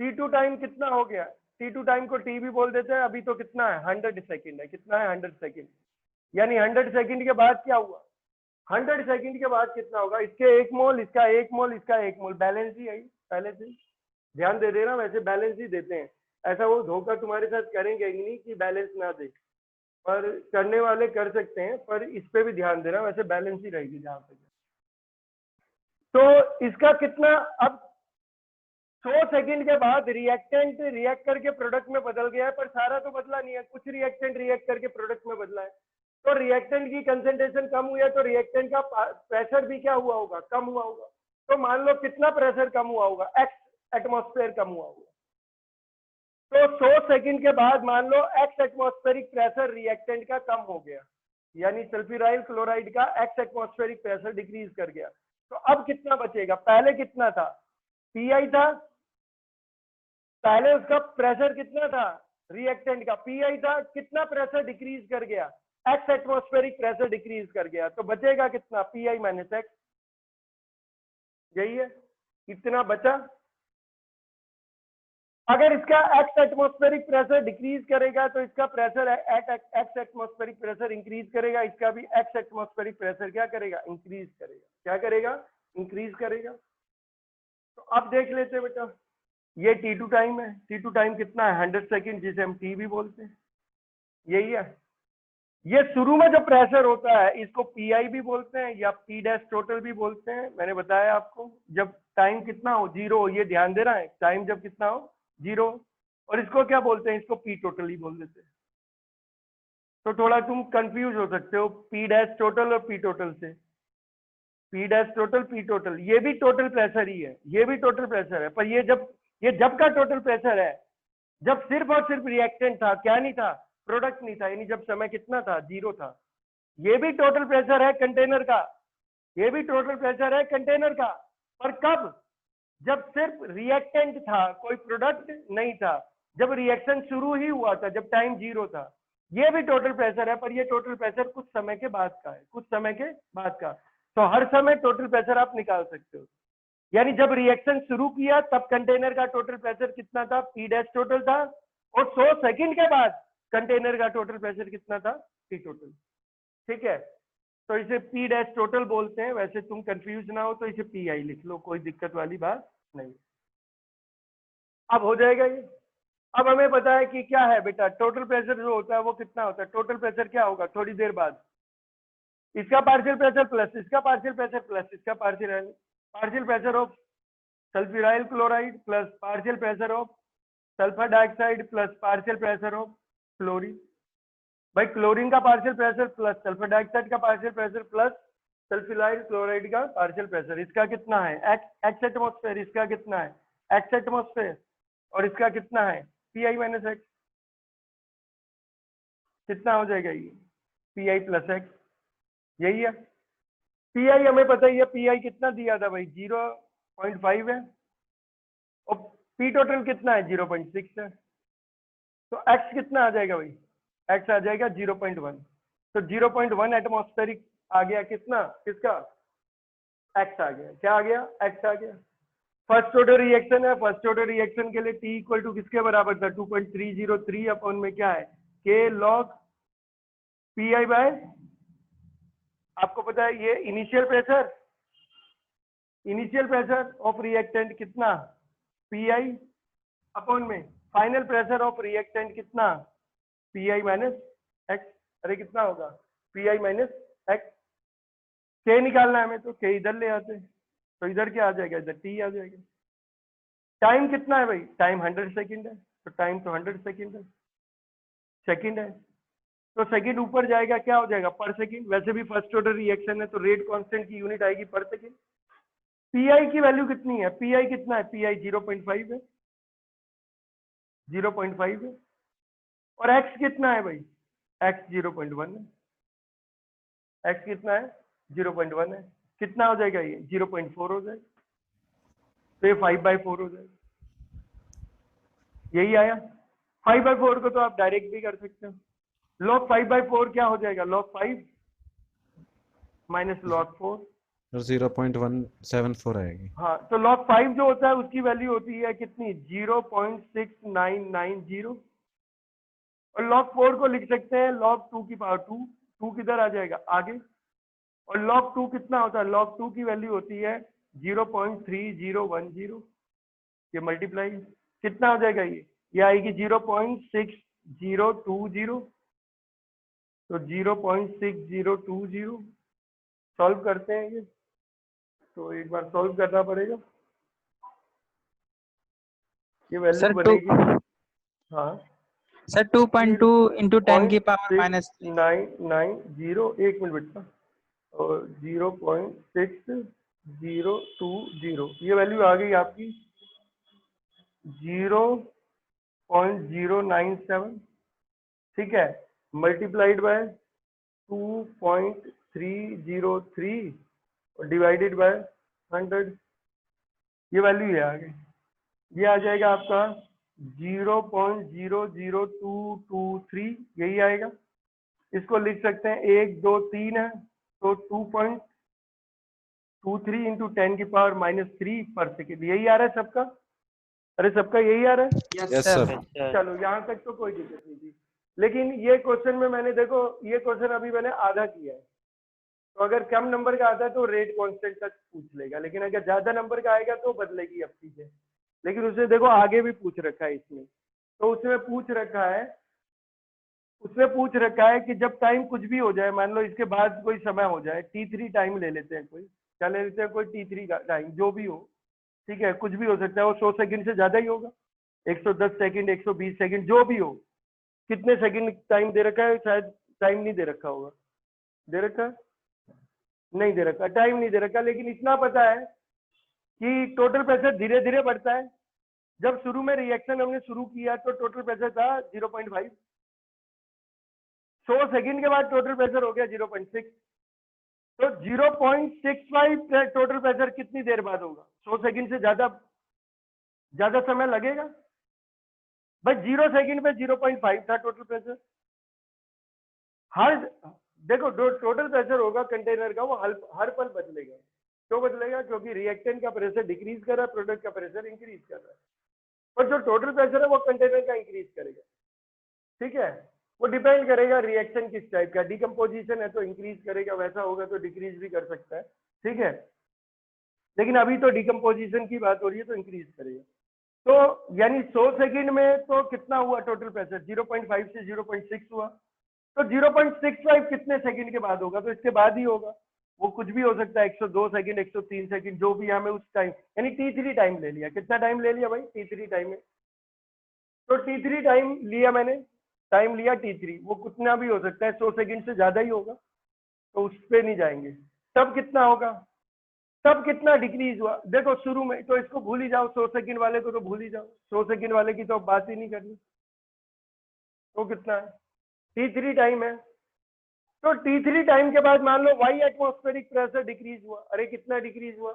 T2 टाइम कितना हो गया? T2 टाइम को T भी बोल देते हैं। अभी तो कितना है? 100 सेकंड है। कितना है? 100 सेकंड। यानी 100 सेकंड के बाद क्या हुआ? 100 सेकंड के बाद कितना होगा? इसके 1 मोल, इसका 1 मोल, इसका 1 मोल, बैलेंस ही है पहले से। ध्यान दे देना, वैसे बैलेंस ही देते हैं। ऐसा वो धोखा तुम्हारे साथ करेंगे ही नहीं कि बैलेंस ना दे, पर करने वाले कर सकते हैं, पर इस पे भी ध्यान देना, वैसे बैलेंस ही रहेगी जहां पे। तो इसका कितना? अब 100 सेकंड के बाद रिएक्टेंट रिएक्ट करके प्रोडक्ट में बदल गया है, पर सारा तो बदला नहीं है, कुछ रिएक्टेंट रिएक्ट करके प्रोडक्ट में बदला है। तो रिएक्टेंट की कंसेंट्रेशन कम हुई है, तो रिएक्टेंट का प्रेशर भी क्या हुआ होगा? कम हुआ होगा। तो मान लो कितना प्रेशर कम हुआ होगा? x एटमॉस्फेयर कम हुआ होगा। तो 100 सेकंड के बाद मान लो x एटमॉस्फेरिक प्रेशर रिएक्टेंट का कम हो गया, यानी सल्फ्यूराइल क्लोराइड का x एटमॉस्फेरिक प्रेशर डिक्रीज कर गया। तो अब कितना बचेगा? पहले कितना था? पी था। पहले उसका प्रेशर कितना था? रिएक्टेंट का पी था। कितना प्रेशर डिक्रीज कर गया? x एटमॉस्फेरिक प्रेशर डिक्रीज कर गया। तो बचेगा कितना? P minus x. यही है, इतना बचा। अगर इसका x एटमॉस्फेरिक प्रेशर डिक्रीज करेगा, तो इसका pressure x atmospheric pressure increase करेगा। इसका भी x एटमॉस्फेरिक प्रेशर क्या करेगा? इंक्रीज करेगा। क्या करेगा? इंक्रीज करेगा। तो अब देख लेते हैं बेटा, ये T2 टाइम है। T2 टाइम कितना है? 100 सेकंड, जिसे हम T भी बोलते हैं। यही है। ये शुरू में जो प्रेशर होता है, इसको PI भी बोलते हैं या P डैश टोटल भी बोलते हैं। मैंने बताया आपको, जब टाइम कितना हो? 0 हो। ये ध्यान देना है, टाइम जब कितना हो? 0। और इसको क्या बोलते हैं? इसको P टोटल ही बोल देते हैं। तो थोड़ा तुम कंफ्यूज हो सकते हो P डैश टोटल और P टोटल से। P dash total, P total, ये भी टोटल प्रेशर ही है, ये भी टोटल प्रेशर है। पर ये जब का टोटल प्रेशर है, जब सिर्फ और सिर्फ रिएक्टेंट था, क्या नहीं था? प्रोडक्ट नहीं था। यानी जब समय कितना था? 0 था। ये भी टोटल प्रेशर है कंटेनर का, ये भी टोटल प्रेशर है कंटेनर का। पर कब? जब सिर्फ रिएक्टेंट था, कोई प्रोडक्ट नहीं था, जब रिएक्शन शुरू ही हुआ था, जब टाइम 0 था। ये भी टोटल प्रेशर है, पर ये टोटल प्रेशर कुछ समय के बाद का है, कुछ समय के बाद का। तो हर समय टोटल प्रेशर आप निकाल सकते हो। यानी जब रिएक्शन शुरू किया, तब कंटेनर का टोटल प्रेशर कितना था? P डैश टोटल था। और 100 सेकंड के बाद कंटेनर का टोटल प्रेशर कितना था? P total. ठीक है, तो इसे P डैश टोटल बोलते हैं। वैसे तुम कंफ्यूज ना हो तो इसे PI लिख लो, कोई दिक्कत वाली बात नहीं। अब हो जाएगा ये। अब हमें पता है कि क्या है बेटा, टोटल प्रेशर जो होता है वो कितना होता है? टोटल प्रेशर क्या होगा? थोड़ी देर बाद इसका पार्शियल प्रेशर प्लस इसका पार्शियल प्रेशर प्लस इसका partial pressure of sulphuryl chloride plus partial pressure of sulphur dioxide plus partial pressure of chlorine. भाई क्लोरीन का partial pressure plus sulphur dioxide का partial pressure plus sulphuryl chloride का partial pressure, इसका कितना है x atmosphere, इसका कितना है एक्स एटमॉस्फेयर, और इसका कितना है पी माइनस एक्स। कितना हो जाएगा ये पी प्लस एक्स, यही है। पी हमें पता ही है, पी कितना दिया था भाई 0.5 है, और पी टोटल कितना है 0.6 है, तो एक्स कितना आ जाएगा भाई, एक्स आ जाएगा 0.1। तो 0.1 एटमॉस्फेरिक आ गया, कितना किसका एक्स आ गया, क्या आ गया एक्स आ गया। फर्स्ट ऑर्डर रिएक्शन है, फर्स्ट ऑर्डर रिएक्शन के लिए टी इक्वल टू किसके बराबर था 2.303 अपॉन में क्या है के लॉग पी आई बाय, आपको पता है ये इनिशियल प्रेशर ऑफ रिएक्टेंट कितना पी आई अपॉन में फाइनल प्रेशर ऑफ रिएक्टेंट कितना पी आई माइनस एक्स। अरे कितना होगा पी आई माइनस एक्स। के निकालना है हमें, तो के इधर ले आते, तो इधर क्या आ जाएगा, इधर टी आ जाएगा। टाइम कितना है भाई, टाइम 100 सेकंड है, तो टाइम तो 100 सेकंड है, तो सेकंड ऊपर जाएगा क्या हो जाएगा पर सेकंड। वैसे भी फर्स्ट ऑर्डर रिएक्शन है तो रेट कांस्टेंट की यूनिट आएगी पर सेकंड। पीआई की वैल्यू कितनी है, पीआई कितना है, पीआई 0.5 है, 0.5 है, और एक्स कितना है भाई, एक्स 0.1 है, एक्स कितना है 0.1 है, कितना हो जाएगा ये 0.4 हो जाएगा, तो ये 5/4 हो जाएगा, यही आया। 5/4 को तो आप डायरेक्ट भी कर सकते हो, log 5/4 क्या हो जाएगा, log 5 माइनस log 4, और 0.174 आएगी। हाँ तो log 5 जो होता है उसकी वैल्यू होती है कितनी 0.6990, और log 4 को लिख सकते हैं log 2 की पावर 2, 2 किधर आ जाएगा आगे, और log 2 कितना होता है, log 2 की वैल्यू होती है 0.3010, ये मल्टीप्लाई कितना हो जाएगा ये आएगी 0.6020, तो 0.6020 सॉल्व करते हैं ये, तो एक बार सॉल्व करना पड़ेगा, ये वैल्यू बनेगी हाँ सर 2.2 इंटू 10 की पावर माइनस 990, एक मिनट बेटा, और 0.6020, ये वैल्यू आ गई आपकी 0.097, ठीक है, मल्टीप्लाइड बाय 2.303 और डिवाइडेड बाय 100, ये वैल्यू है आगे, ये आ जाएगा आपका 0.00223, यही आएगा। इसको लिख सकते हैं 1 2 3 है, तो 2.23 इंटू 10 की पावर -3 पर सेकेंड, यही आ रहा है सबका, अरे सबका यही आ रहा है। Yes sir. चलो यहाँ तक तो कोई दिक्कत नहीं थी, लेकिन ये क्वेश्चन में मैंने देखो ये क्वेश्चन अभी मैंने आधा किया है, तो अगर कम नंबर का आता है तो रेट कांस्टेंट तक पूछ लेगा, लेकिन अगर ज्यादा नंबर का आएगा तो बदलेगी अब चीजें। लेकिन उसे देखो आगे भी पूछ रखा है इसमें, तो उसमें पूछ रखा है कि जब टाइम कुछ भी हो जाए, मान लो इसके बाद कोई समय हो जाए t3 टाइम ले लेते हैं, कोई क्या ले लेते हैं, कोई t3 का टाइम जो भी हो, ठीक है, कुछ भी हो सकता है, वो 100 सेकंड से ज्यादा ही होगा, 110 सेकंड 120 सेकंड जो भी हो, कितने सेकंड टाइम दे रखा है, शायद टाइम नहीं दे रखा होगा, दे रखा है? नहीं दे रखा, टाइम नहीं दे रखा, लेकिन इतना पता है कि टोटल प्रेशर धीरे धीरे बढ़ता है। जब शुरू में रिएक्शन हमने शुरू किया तो टोटल प्रेशर था 0.5, 100 सेकंड के बाद टोटल प्रेशर हो गया 0.6, तो 0.65 टोटल प्रेशर कितनी देर बाद होगा, 100 सेकंड से ज्यादा समय लगेगा भाई, 0 सेकंड पे 0.5 था टोटल प्रेशर। हर देखो टोटल प्रेशर होगा कंटेनर का, वो हर पल बदलेगा, क्यों बदलेगा, क्योंकि रिएक्टेंट का प्रेशर डिक्रीज कर रहा है, प्रोडक्ट का प्रेशर इंक्रीज कर रहा है, पर जो टोटल प्रेशर है वो कंटेनर का इंक्रीज करेगा, ठीक है, वो डिपेंड करेगा रिएक्शन किस टाइप का, डिकम्पोजिशन है तो इंक्रीज करेगा, वैसा होगा तो डिक्रीज भी कर सकता है, ठीक है, लेकिन अभी तो डिकम्पोजिशन की बात हो रही है तो इंक्रीज करेगा। तो यानी 100 सेकंड में तो कितना हुआ टोटल प्रेशर, 0.5 से 0.6 हुआ, तो 0.65 कितने सेकंड के बाद होगा, तो इसके बाद ही होगा, वो कुछ भी हो सकता है, 102 सेकंड 103 सेकंड जो भी हमें उस टाइम, यानी t3 टाइम ले लिया, कितना टाइम ले लिया भाई t3 टाइम में, तो T3 टाइम लिया मैंने, टाइम लिया T3, वो कितना भी हो सकता है, 100 सेकंड से ज्यादा ही होगा, तो उस पे नहीं जाएंगे। तब कितना होगा, तब कितना डिक्रीज हुआ, देखो शुरू में तो इसको भूल ही जाओ, 100 सेकंड वाले को तो भूल ही जाओ, 100 सेकंड वाले की तो अब बात ही नहीं करनी। तो कितना है, T3 टाइम है, तो T3 टाइम के बाद मान लो y एटमॉस्फेरिक प्रेशर डिक्रीज हुआ। अरे कितना डिक्रीज हुआ,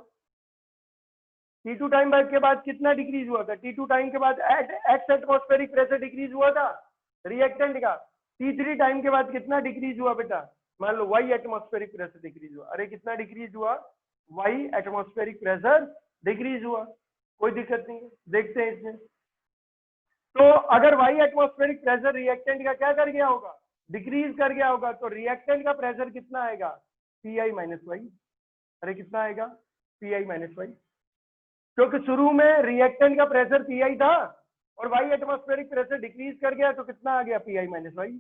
T2 टाइम के बाद कितना डिक्रीज हुआ था, T2 टाइम के बाद x एटमॉस्फेरिक प्रेशर डिक्रीज हुआ था रिएक्टेंट का। T3 टाइम के बाद कितना डिक्रीज हुआ बेटा, मान लो y एटमॉस्फेरिक प्रेशर डिक्रीज हुआ। अरे कितना डिक्रीज हुआ, y एटमॉस्फेरिक प्रेशर डिक्रीज हुआ, कोई दिक्कत नहीं है, देखते हैं इसमें। तो अगर y एटमॉस्फेरिक प्रेशर रिएक्टेंट का क्या कर गया होगा, डिक्रीज कर गया होगा, तो रिएक्टेंट का प्रेशर कितना आएगा, Pi माइनस वाई। अरे कितना आएगा, Pi माइनस वाई, क्योंकि शुरू में रिएक्टेंट का प्रेशर Pi था और y एटमॉस्फेरिक प्रेशर डिक्रीज कर गया, तो कितना आ गया, Pi माइनस वाई।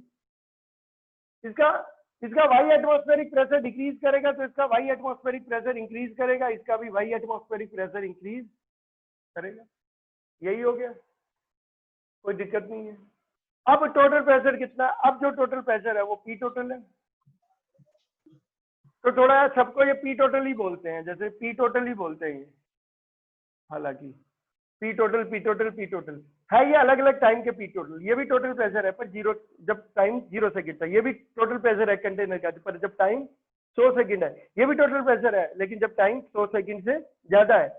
इसका y एटमॉस्फेरिक प्रेशर डिक्रीज करेगा तो इसका y एटमॉस्फेरिक प्रेशर इंक्रीज करेगा, इसका भी y एटमॉस्फेरिक प्रेशर इंक्रीज करेगा। यही हो गया, कोई दिक्कत नहीं है। अब टोटल प्रेशर कितना, अब जो टोटल प्रेशर है वो P टोटल है, तो थोड़ा सबको ये P टोटल ही बोलते हैं, जैसे P टोटल ही बोलते हैं ये, हालांकि P टोटल है, ये अलग अलग टाइम के P टोटल, ये भी टोटल प्रेशर है पर जीरो, जब टाइम 0 सेकंड था, ये भी टोटल प्रेशर है कंटेनर का, पर जब टाइम 100 सेकंड है, ये भी टोटल प्रेशर है, लेकिन जब टाइम 100 सेकंड से ज्यादा है।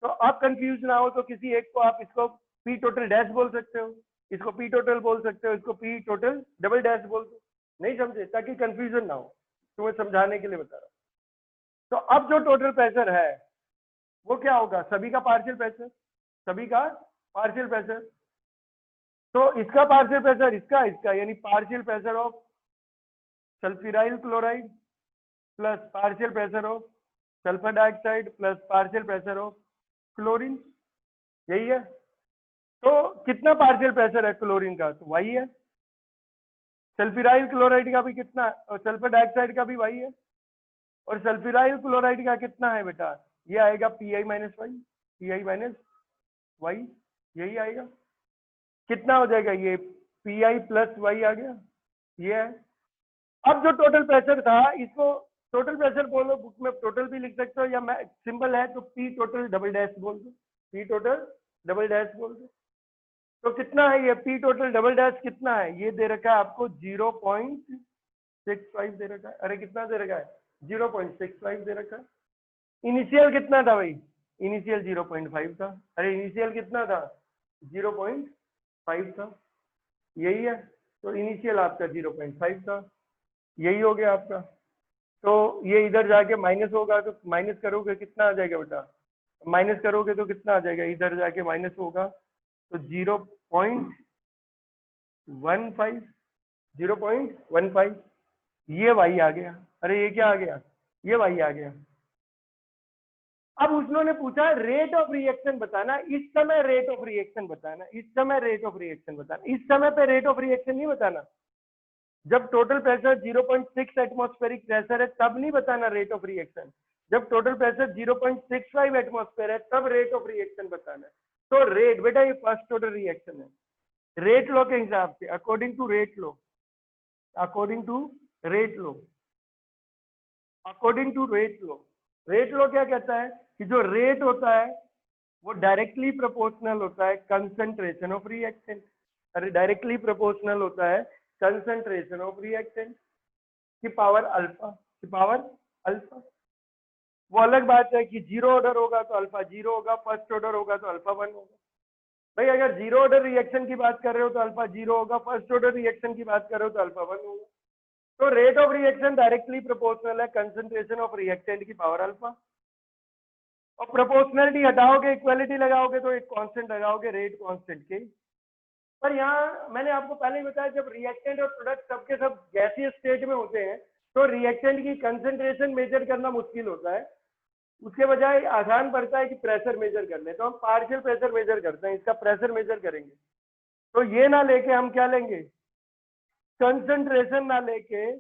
तो आप कंफ्यूज ना हो, तो किसी एक को आप इसको P टोटल डैश बोल सकते हो, इसको P टोटल बोल सकते हो, इसको P टोटल डबल डैश बोल दो, नहीं समझे, ताकि कंफ्यूजन ना हो, तुम्हें समझाने के लिए बता रहा हूं। तो अब जो टोटल प्रेशर है वो क्या होगा, सभी का पार्शियल प्रेशर, सभी का पार्शियल प्रेशर। तो इसका पार्शियल प्रेशर, इसका यानी partial pressure of sulphuryl chloride plus partial pressure of sulphur dioxide plus partial pressure of chlorine, यही है। तो कितना पार्शियल प्रेशर है क्लोरीन का, तो वही है। सल्फ्यूराइल क्लोराइड का भी कितना, और सल्फर डाइऑक्साइड का भी वही है, और सल्फ्यूराइल क्लोराइड का कितना है बेटा, ये आएगा Pi माइनस वाई, यही आएगा। कितना हो जाएगा, ये Pi प्लस वाई आ गया, ये है। अब जो टोटल प्रेशर था, इसको टोटल प्रेशर बोलो, बुक में टोटल भी लिख सकते हो, या मैं सिंपल है तो P टोटल डबल डैश बोल दो, P टोटल डबल डैश बोल दो। तो कितना है ये P टोटल डबल डैश, कितना है, ये दे रखा है आपको 0.65 दे रखा है। अरे कितना दे रखा है, 0.65 दे रखा है। इनिशियल कितना था भाई, इनिशियल 0.5 था। अरे इनिशियल कितना था, 0.5 था, यही है। तो इनिशियल आपका 0.5 था, यही हो गया आपका। तो ये इधर जाके माइनस होगा, तो माइनस करोगे कितना आ जाएगा बेटा, माइनस करोगे तो कितना आ जाएगा, इधर जाके माइनस होगा तो 0.15 ये वाई आ गया। अरे ये क्या आ गया, ये वाई आ गया। अब उन्होंने पूछा रेट ऑफ रिएक्शन बताना, इस समय रेट ऑफ रिएक्शन बताना, इस समय रेट ऑफ रिएक्शन बताना, इस समय पे रेट ऑफ रिएक्शन नहीं बताना। जब टोटल प्रेशर 0.6 एटमॉस्फेरिक प्रेशर है तब नहीं बताना रेट ऑफ रिएक्शन, जब टोटल प्रेशर 0.65 एटमॉस्फेयर है तब रेट ऑफ रिएक्शन बताना है। तो रेट बेटा ये फर्स्ट ऑर्डर रिएक्शन है, रेट लॉ के हिसाब से, according to rate law, according to rate law, according to rate law. Rate law क्या कहता है कि जो रेट होता है वो डायरेक्टली प्रोपोर्शनल होता है कंसंट्रेशन ऑफ रिएक्टेंट। अरे डायरेक्टली प्रोपोर्शनल होता है कंसंट्रेशन ऑफ रिएक्टेंट की पावर अल्फा, की पावर अल्फा। वो अलग बात है कि जीरो ऑर्डर होगा तो अल्फा जीरो होगा, फर्स्ट ऑर्डर होगा तो अल्फा 1 होगा। भाई अगर जीरो ऑर्डर रिएक्शन की बात कर रहे हो तो अल्फा जीरो होगा, फर्स्ट ऑर्डर रिएक्शन की बात कर रहे हो तो अल्फा 1 होगा। तो rate of reaction directly proportional है कंसंट्रेशन ऑफ रिएक्टेंट की पावर अल्फा। और प्रोपोर्शनलिटी हटाओगे, इक्वालिटी लगाओगे तो एक कांस्टेंट लगाओगे रेट कांस्टेंट के। पर यहाँ मैंने आपको पहले ही बताया जब रिएक्टेंट और प्रोडक्ट सबके सब गैसीय स्टेट में होते हैं तो रिएक्टेंट की कंसंट्रेशन मेजर करना मुश्किल होता है, उसके बजाय आसान पड़ता है कि प्रेशर मेजर कर ले। तो हम पार्शियल प्रेशर मेजर करते हैं, इसका प्रेशर मेजर करेंगे। तो ये ना लेके हम क्या लेंगे, कंसंट्रेशन ना लेके,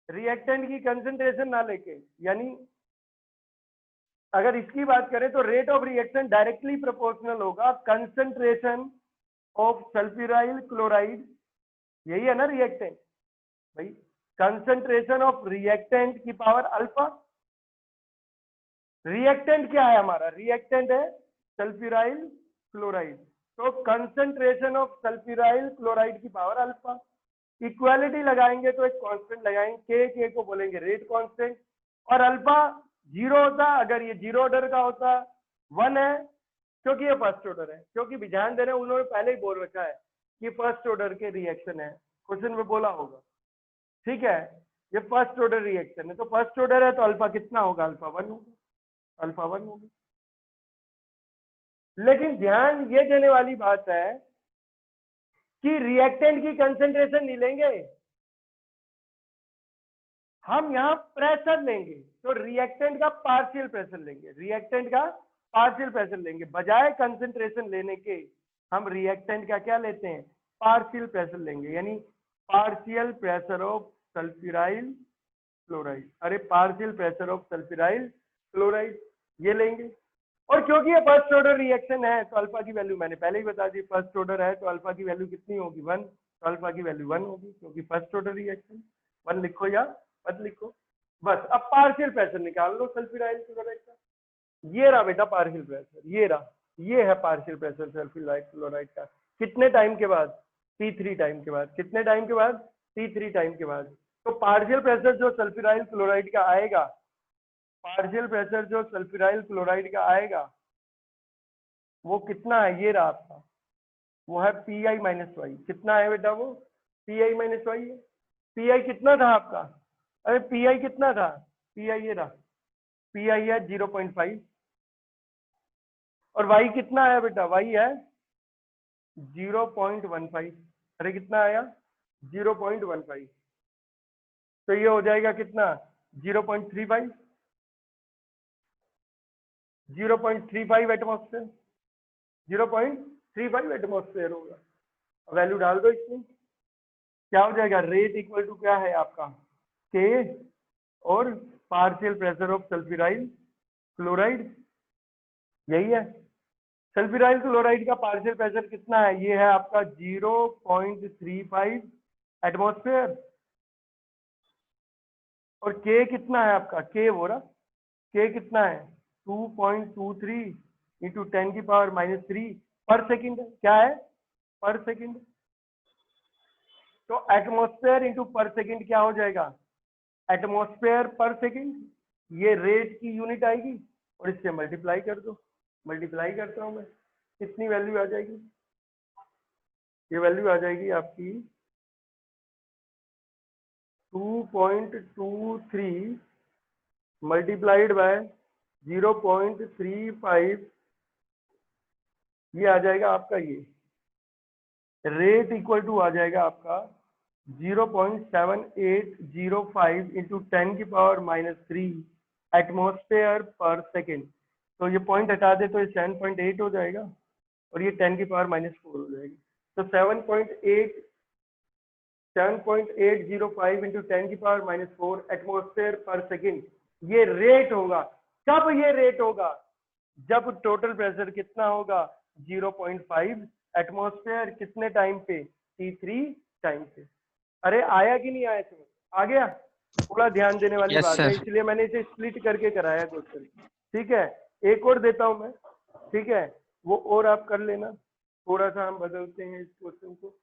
रिएक्टेंट की कंसंट्रेशन ना लेके, यानी अगर इसकी बात करें तो rate of reaction directly proportional होगा कंसंट्रेशन ऑफ सल्फ्यूराइल क्लोराइड, यही है ना रिएक्टेंट भाई, कंसंट्रेशन ऑफ रिएक्टेंट की पावर अल्फा। रिएक्टेंट क्या है हमारा, रिएक्टेंट है सल्फ्यूराइल क्लोराइड, तो कंसंट्रेशन ऑफ सल्फ्यूराइल क्लोराइड की पावर अल्फा। इक्वालिटी लगाएंगे तो एक कांस्टेंट लगाएंगे, के को बोलेंगे रेट कांस्टेंट, और अल्फा जीरो होता, अगर ये जीरो ऑर्डर का होता 1 है, क्योंकि ये फर्स्ट ऑर्डर है, क्योंकि भी ध्यान देना उन्होंने पहले ही बोल रखा है कि फर्स्ट ऑर्डर के रिएक्शन है, क्वेश्चन में बोला होगा, ठीक है, ये फर्स्ट ऑर्डर रिएक्शन है, तो फर्स्ट ऑर्डर है तो अल्फा कितना होगा, अल्फा 1 होगा, अल्फा 1 होगा। लेकिन ध्यान ये देने वाली बात है कि रिएक्टेंट की कंसंट्रेशन नहीं लेंगे हम, यहां प्रेशर लेंगे, तो रिएक्टेंट का पार्शियल प्रेशर लेंगे, रिएक्टेंट का पार्शियल प्रेशर लेंगे, बजाय कंसंट्रेशन लेने के हम रिएक्टेंट का क्या लेते हैं, पार्शियल प्रेशर लेंगे, यानी partial pressure of sulphuryl chloride, अरे partial pressure of sulphuryl chloride ये लेंगे। और क्योंकि ये फर्स्ट ऑर्डर रिएक्शन है तो अल्फा की वैल्यू मैंने पहले ही बता दी, फर्स्ट ऑर्डर है तो अल्फा की वैल्यू कितनी होगी 1, तो अल्फा की वैल्यू 1 होगी, क्योंकि फर्स्ट ऑर्डर रिएक्शन 1 लिखो या मत लिखो, बस। अब पार्शियल प्रेशर निकाल लो सल्फ्यूराइल क्लोराइड का, ये रहा बेटा पार्शियल प्रेशर, ये रहा, ये है पार्शियल प्रेशर सल्फ्यूराइल क्लोराइड का, कितने टाइम के बाद, T3 टाइम के बाद, कितने टाइम के बाद, T3 टाइम के बाद। तो पार्शियल प्रेशर जो सल्फ्यूराइल क्लोराइड का आएगा, पार्शियल प्रेशर जो सल्फ्यूराइल क्लोराइड का आएगा वो कितना है, ये रहा आपका, वो है Pi माइनस वाई, कितना है बेटा वो, Pi माइनस वाई है। Pi कितना था आपका, अरे Pi कितना था, Pi ये रहा, Pi है 0.5, और y कितना है बेटा, y है 0.15, अरे कितना आया 0.15, तो ये हो जाएगा कितना 0.35, 0.35 एटमॉस्फेयर, 0.35 एटमॉस्फेयर होगा। वैल्यू डाल दो इसमें, क्या हो जाएगा, रेट इक्वल टू क्या है आपका के, और partial pressure of sulphuryl chloride, यही है। सल्फ्यूराइल क्लोराइड का पार्शियल प्रेशर कितना है, ये है आपका 0.35 एटमॉस्फेयर, और के कितना है आपका, के वो रहा, के कितना है 2.23 इंटू 10 की पावर माइनस 3 पर सेकेंड, क्या है पर सेकेंड, तो एटमॉस्फेयर इंटू पर सेकेंड क्या हो जाएगा, एटमॉस्फेयर पर सेकेंड, ये रेट की यूनिट आएगी, और इससे मल्टीप्लाई कर दो, मल्टीप्लाई करता हूं मैं, कितनी वैल्यू आ जाएगी, ये वैल्यू आ जाएगी आपकी 2.23 मल्टीप्लाइड बाय 0.35, ये आ जाएगा आपका, ये रेट इक्वल टू आ जाएगा आपका 0.7805 इंटू 10 की पावर माइनस 3 एटमॉस्फेयर पर सेकेंड, तो ये पॉइंट हटा दे तो ये 7.8 हो जाएगा, और ये 10 की पावर माइनस 4 हो जाएगी, तो 7.805 इंटू 10 की पावर माइनस 4 एटमॉस्फेयर पर सेकेंड, ये रेट होगा। कब ये रेट होगा, जब टोटल प्रेशर कितना होगा 0.5 एटमॉस्फेयर, कितने टाइम पे, T3 टाइम पे। अरे आया कि नहीं आया समझ, आ गया, थोड़ा ध्यान देने वाली बात है, इसलिए मैंने इसे स्प्लिट करके कराया क्वेश्चन, ठीक है। एक और देता हूं मैं, ठीक है, वो और आप कर लेना, थोड़ा सा हम बदलते हैं इस क्वेश्चन को।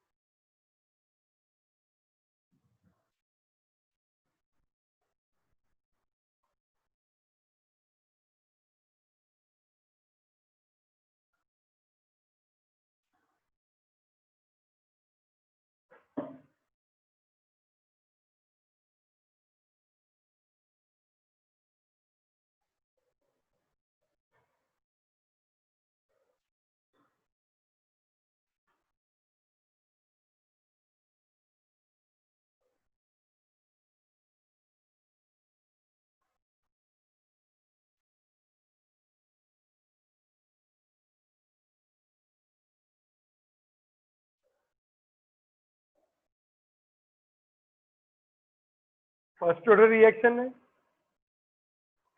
फर्स्ट ऑर्डर रिएक्शन है,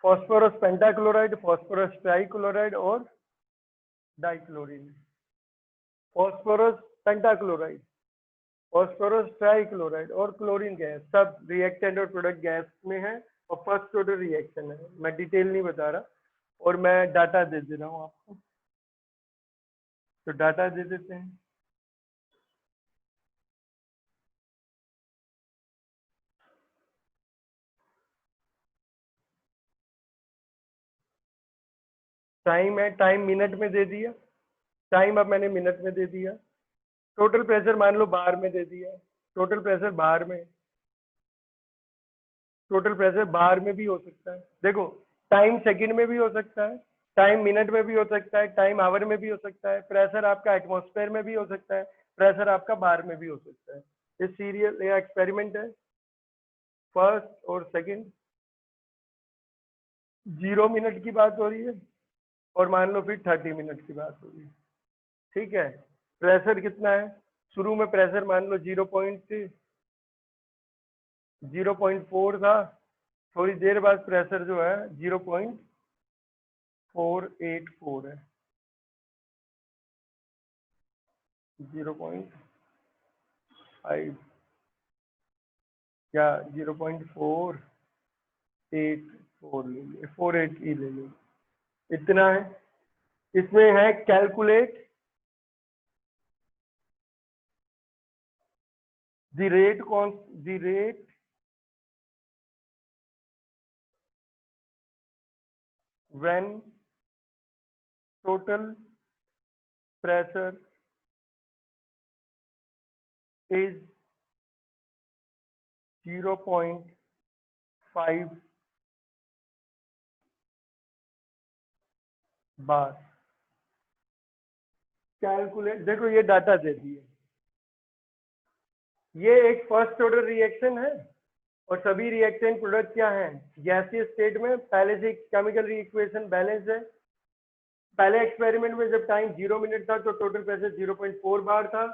फॉस्फोरस पेंटाक्लोराइड, फॉस्फोरस ट्राइक्लोराइड और dichlorine, phosphorus pentachloride, phosphorus trichloride और क्लोरीन गैस सब रिएक्टेंट और प्रोडक्ट गैस में है और फर्स्ट ऑर्डर रिएक्शन है। मैं डिटेल नहीं बता रहा और मैं डाटा दे दे रहा हूँ आपको, तो डाटा दे देते हैं। टाइम है, टाइम मिनट में दे दिया, टाइम अब मैंने मिनट में दे दिया। टोटल प्रेशर मान लो बार में दे दिया, टोटल प्रेशर बार में, टोटल प्रेशर बार में भी हो सकता है। देखो टाइम सेकंड में भी हो सकता है, टाइम मिनट में भी हो सकता है, टाइम आवर में भी हो सकता है, प्रेशर आपका एटमॉस्फेयर में भी हो सकता है, प्रेशर आपका बार में भी हो सकता है। ये सीरियल या एक्सपेरिमेंट है, फर्स्ट और सेकंड 0 मिनट की बात हो रही है और मान लो फिर 30 मिनट की बात हो रही है। ठीक है, प्रेशर कितना है, शुरू में प्रेशर मान लो 0.4 था, थोड़ी देर बाद प्रेशर जो है 0.484 है, 0.5 या 0.484 ले लीजिए, 48 ही ले लीजिए, इतना है। इसमें है calculate the rate when total pressure is 0.5 bar. Calculate, देखो ये डाटा दे दिए, ये एक फर्स्ट ऑर्डर रिएक्शन है और सभी रिएक्टेंट प्रोडक्ट क्या है, गैसियस स्टेट में, पहले से केमिकल रिएक्वेशन बैलेंस है। पहले एक्सपेरिमेंट में जब टाइम 0 मिनट था तो टोटल प्रेशर 0.4 बार था।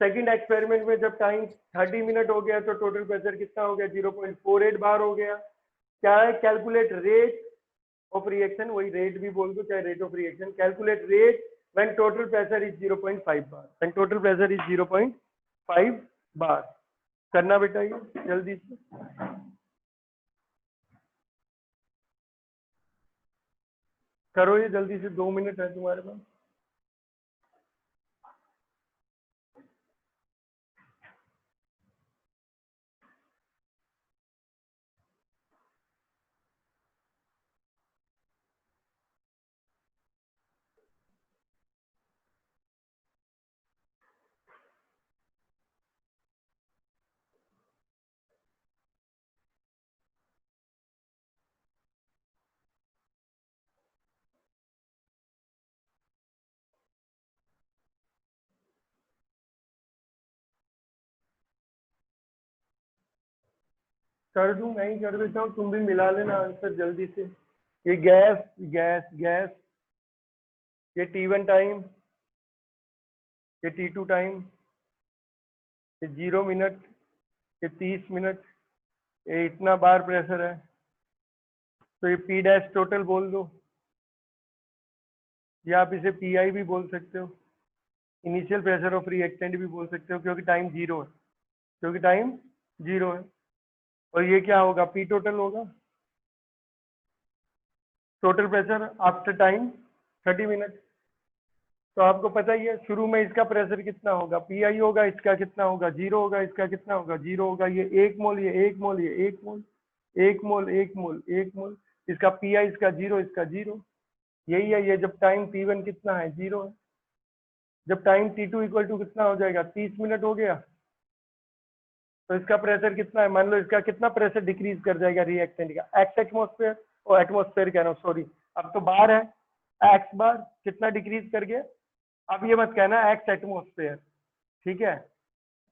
सेकंड एक्सपेरिमेंट में जब टाइम 30 मिनट हो गया तो टोटल प्रेशर कितना हो गया, 0.48 बार हो गया। क्या है, कैलकुलेट रेट ऑफ रिएक्शन, वही रेट भी बोल दो चाहे rate of reaction, calculate rate when total pressure is 0.5 bar, when total pressure is 0.5 बार। करना बेटा ये जल्दी से, करो ये जल्दी से, 2 मिनट है तुम्हारे पास। कर दूं, मैं ही कर देता हूँ, तुम भी मिला लेना आंसर जल्दी से। ये गैस गैस गैस, ये T1 टाइम, ये T2 टाइम, ये 0 मिनट, ये 30 मिनट, ये इतना बार प्रेशर है, तो ये P डैश टोटल बोल दो, या आप इसे PI भी बोल सकते हो, इनिशियल प्रेशर ऑफ रिएक्टेंट भी बोल सकते हो, क्योंकि टाइम 0 है, क्योंकि टाइम 0 है। और ये क्या होगा, P टोटल होगा, total pressure after time 30 minute. तो आपको पता ही है शुरू में इसका प्रेशर कितना होगा, PI होगा, इसका कितना होगा, 0 होगा, इसका कितना होगा, 0 होगा। ये 1 मोल, ये 1 मोल, ये 1 मोल, 1 मोल, 1 मोल, 1 मोल, इसका PI, इसका 0, इसका 0, यही है। ये जब टाइम T1 कितना है, 0 है, जब टाइम T2 इक्वल टू कितना हो जाएगा, 30 मिनट हो गया, तो इसका प्रेशर कितना है, मान लो इसका कितना प्रेशर डिक्रीज कर जाएगा रिएक्टेंट का, एक्स एटमोस्फेयर, और एटमोस्फेयर कह रहा हूँ सॉरी, अब तो बार है, एक्स बार कितना डिक्रीज कर गया। अब ये मत कहना एक्स एटमोस्फेयर, ठीक है,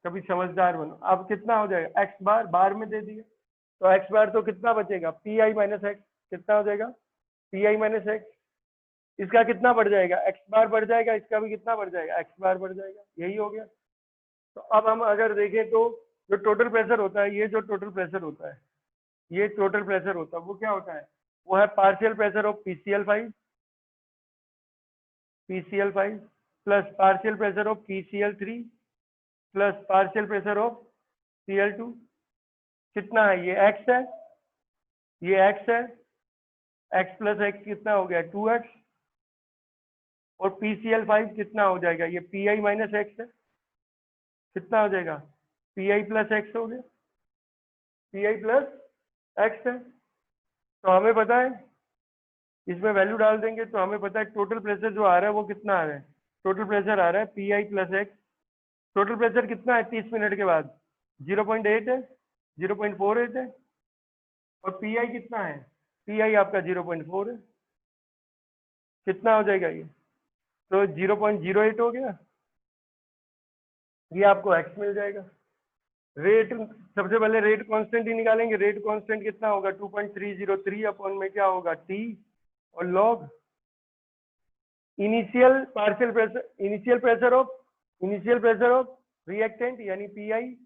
कभी समझदार बनो। अब कितना हो जाएगा, एक्स बार, बार में दे दिया, तो एक्स बार तो कितना बचेगा, PI माइनस एक्स, कितना हो जाएगा, PI माइनस एक्स, इसका कितना बढ़ जाएगा, एक्स बार बढ़ जाएगा, इसका भी कितना बढ़ जाएगा, एक्स बार बढ़ जाएगा, यही हो गया। तो अब हम अगर देखें तो जो टोटल प्रेशर होता है, ये जो टोटल प्रेशर होता है, ये टोटल प्रेशर होता है, वो क्या होता है, वो है partial pressure of PCl5, PCl5 plus partial pressure of PCl3 plus partial pressure of Cl2 कितना है? ये x है, ये x है, x प्लस x कितना हो गया? 2x। और PCl5 कितना हो जाएगा? ये Pi माइनस x है, कितना हो जाएगा? Pi प्लस x हो गया, Pi प्लस x है। तो हमें पता है, इसमें वैल्यू डाल देंगे तो हमें पता है टोटल प्रेशर जो आ रहा है वो कितना आ रहा है? टोटल प्रेशर आ रहा है Pi plus x। Total pressure कितना है 30 मिनट के बाद? 0.8 है, 0.48 है। और Pi कितना है? Pi आपका 0.4 है। कितना हो जाएगा ये? तो 0.08 हो गया, ये आपको x मिल जाएगा। रेट, सबसे पहले रेट कांस्टेंट ही निकालेंगे। रेट कांस्टेंट कितना होगा? 2.303 अपॉन में क्या होगा? t और log initial partial pressure, initial pressure of reactant यानी Pi